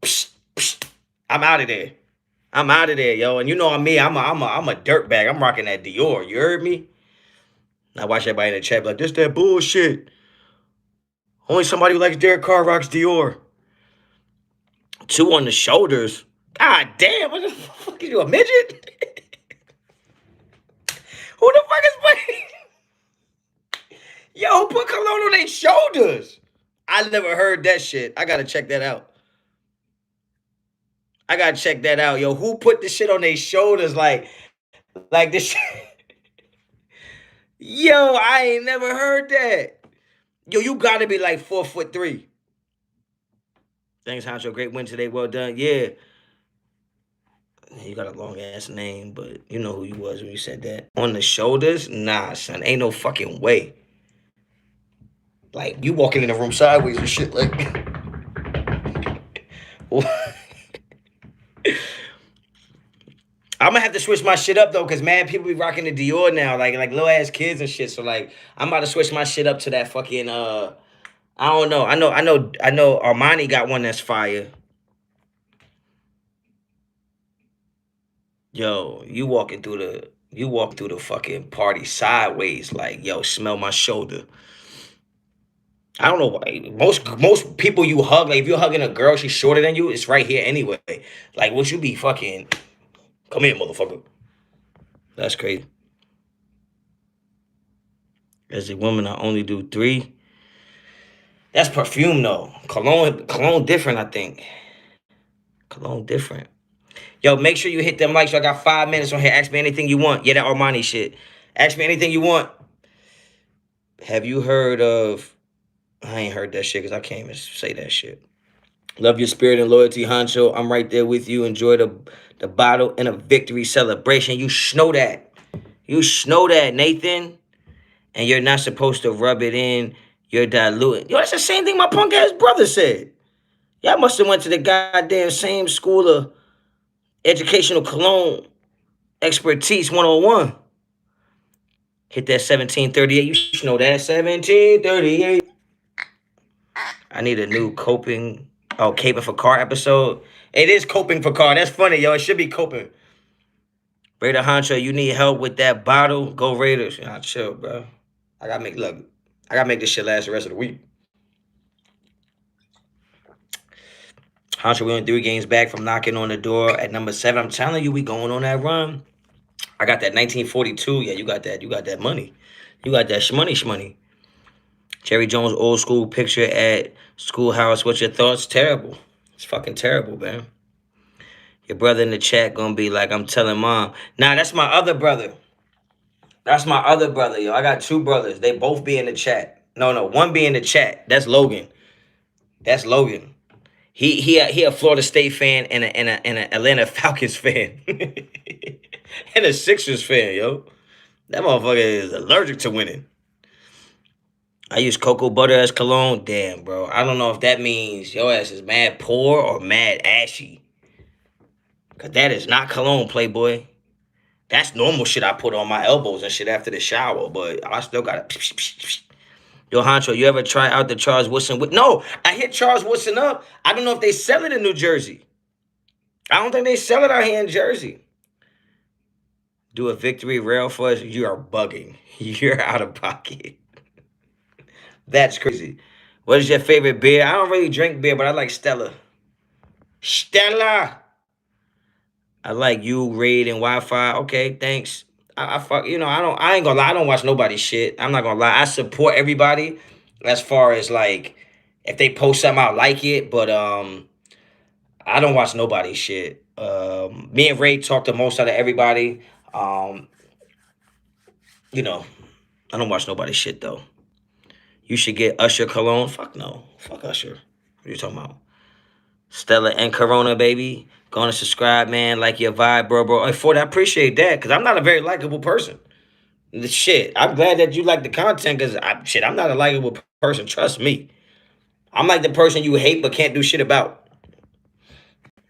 psh, psh. I'm out of there. I'm out of there, yo. And you know me. I'm a dirtbag. I'm rocking that Dior. You heard me? I watch everybody in the chat like, this that bullshit. Only somebody who likes Derek Carr rocks Dior. 2 on the shoulders. God damn, what the fuck is you, a midget? Who the fuck is playing? Yo, who put cologne on their shoulders? I never heard that shit. I gotta check that out. Yo, who put this shit on their shoulders like this shit? Yo, I ain't never heard that. Yo, you gotta be like 4'3". Thanks, Honcho. Great win today. Well done. Yeah. You got a long ass name, but you know who you was when you said that. On the shoulders? Nah, son. Ain't no fucking way. Like you walking in the room sideways and shit. Like, I'm gonna have to switch my shit up though, cause man, people be rocking the Dior now, like little ass kids and shit. So like, I'm about to switch my shit up to that fucking I don't know. I know. Armani got one that's fire. Yo, you walking through the fucking party sideways, like yo, smell my shoulder. I don't know why. Most people you hug, like if you're hugging a girl, she's shorter than you, it's right here anyway. Like, would you be fucking? Come here, motherfucker. That's crazy. As a woman, I only do three. That's perfume though. Cologne different. I think cologne different. Yo, make sure you hit them likes. So I got 5 minutes on here. Ask me anything you want. Yeah, that Armani shit. Ask me anything you want. Have you heard of? I ain't heard that shit because I can't even say that shit. Love your spirit and loyalty, Honcho. I'm right there with you. Enjoy the bottle and a victory celebration. You know that. You know that, Nathan. And you're not supposed to rub it in. You're diluting. Yo, that's the same thing my punk ass brother said. Y'all must have went to the goddamn same school of educational cologne expertise 101. Hit that 1738. You should know that. 1738. I need a new coping. Oh, caping for car episode. It is coping for car. That's funny, yo. It should be coping. Raider Honcho, you need help with that bottle? Go Raiders. Nah, chill, bro. I gotta make this shit last the rest of the week. Honcho, we went 3 games back from knocking on the door at number 7. I'm telling you, we going on that run. I got that 1942. Yeah, you got that. You got that money. You got that shmoney. Jerry Jones old school picture at schoolhouse. What's your thoughts? Terrible. It's fucking terrible, man. Your brother in the chat gonna be like, I'm telling mom. Nah, that's my other brother. That's my other brother, yo. I got 2 brothers. They both be in the chat. No, one be in the chat. That's Logan. That's Logan. He a Florida State fan and a Atlanta Falcons fan. And a Sixers fan, yo. That motherfucker is allergic to winning. I use cocoa butter as cologne. Damn, bro. I don't know if that means your ass is mad poor or mad ashy. Cause that is not cologne, Playboy. That's normal shit I put on my elbows and shit after the shower, but I still gotta. Yo, Honcho, you ever try out the Charles Woodson? No, I hit Charles Woodson up. I don't know if they sell it in New Jersey. I don't think they sell it out here in Jersey. Do a victory rail for us. You are bugging. You're out of pocket. That's crazy. What is your favorite beer? I don't really drink beer, but I like Stella. Stella. I like you, Raid, and Wi-Fi. Okay, thanks. I fuck. I ain't gonna lie. I don't watch nobody's shit. I'm not gonna lie. I support everybody as far as like if they post something, I like it. But I don't watch nobody's shit. Me and Ray talk the most out of everybody. Um, you know, I don't watch nobody's shit though. You should get Usher cologne. Fuck no. Fuck Usher. What are you talking about? Stella and Corona, baby. Gonna subscribe, man. Like your vibe, bro. Hey, Ford, I appreciate that because I'm not a very likable person. Shit, I'm glad that you like the content because I'm not a likable person. Trust me. I'm like the person you hate but can't do shit about.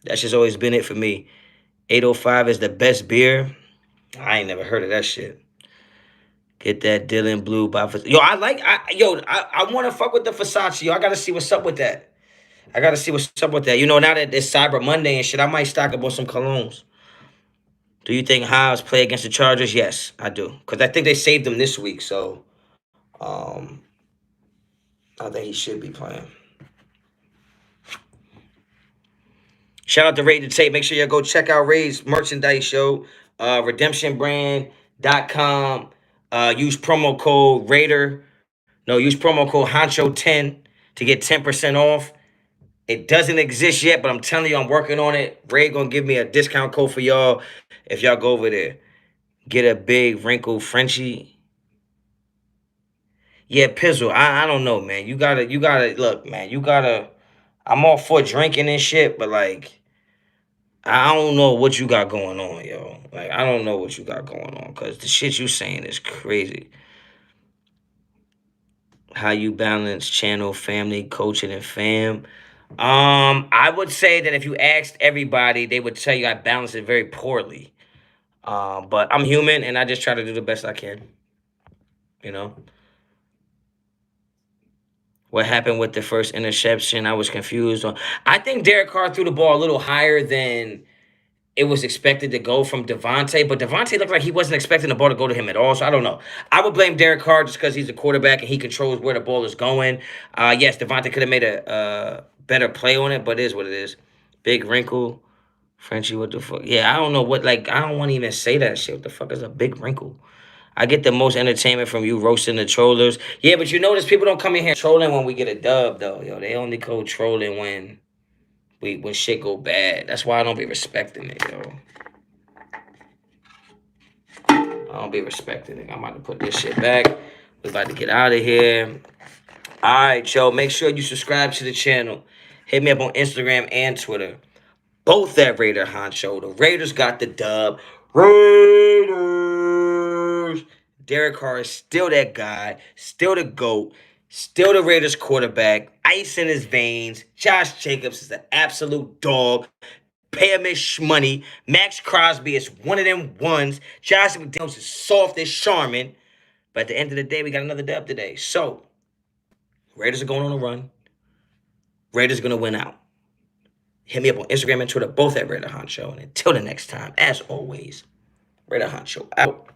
That's just always been it for me. 805 is the best beer. I ain't never heard of that shit. Get that Dylan Blue by Yo, I want to fuck with the Versace. Yo, I gotta see what's up with that. I gotta see what's up with that. Now that it's Cyber Monday and shit, I might stock up on some colognes. Do you think Hobbs play against the Chargers? Yes, I do. Because I think they saved him this week, so um, I think he should be playing. Shout out to Raid to Tape. Make sure you go check out Raid's merchandise show. Redemptionbrand.com. Use promo code Raider. No, use promo code Honcho10 to get 10% off. It doesn't exist yet, but I'm telling you, I'm working on it. Ray gonna give me a discount code for y'all if y'all go over there. Get a big wrinkle Frenchie. Yeah, Pizzle. I don't know, man. You gotta look, man. I'm all for drinking and shit, but like, I don't know what you got going on, yo. Like, I don't know what you got going on, cause the shit you saying is crazy. How you balance channel, family, coaching, and fam. I would say that if you asked everybody, they would tell you I balance it very poorly. But I'm human and I just try to do the best I can. You know, what happened with the first interception? I was confused on. I think Derek Carr threw the ball a little higher than it was expected to go from Devontae, but Devontae looked like he wasn't expecting the ball to go to him at all. So I don't know. I would blame Derek Carr just because he's a quarterback and he controls where the ball is going. Yes, Devontae could have made a better play on it, but it is what it is. Big wrinkle. Frenchie, what the fuck? Yeah, I don't know what, like, I don't want to even say that shit. What the fuck is a big wrinkle? I get the most entertainment from you roasting the trollers. Yeah, but you notice people don't come in here trolling when we get a dub, though. Yo, they only go trolling when shit go bad. That's why I don't be respecting it, yo. I don't be respecting it. I'm about to put this shit back. We about to get out of here. All right, yo. Make sure you subscribe to the channel. Hit me up on Instagram and Twitter. Both at Raider Honcho. The Raiders got the dub. Raiders. Derek Carr is still that guy. Still the GOAT. Still the Raiders quarterback. Ice in his veins. Josh Jacobs is an absolute dog. Pay him his money. Max Crosby is one of them ones. Josh McDaniels is soft as Charmin. But at the end of the day, we got another dub today. So, Raiders are going on a run. Raiders are going to win out. Hit me up on Instagram and Twitter, both at Raider Honcho. And until the next time, as always, Raider Honcho out.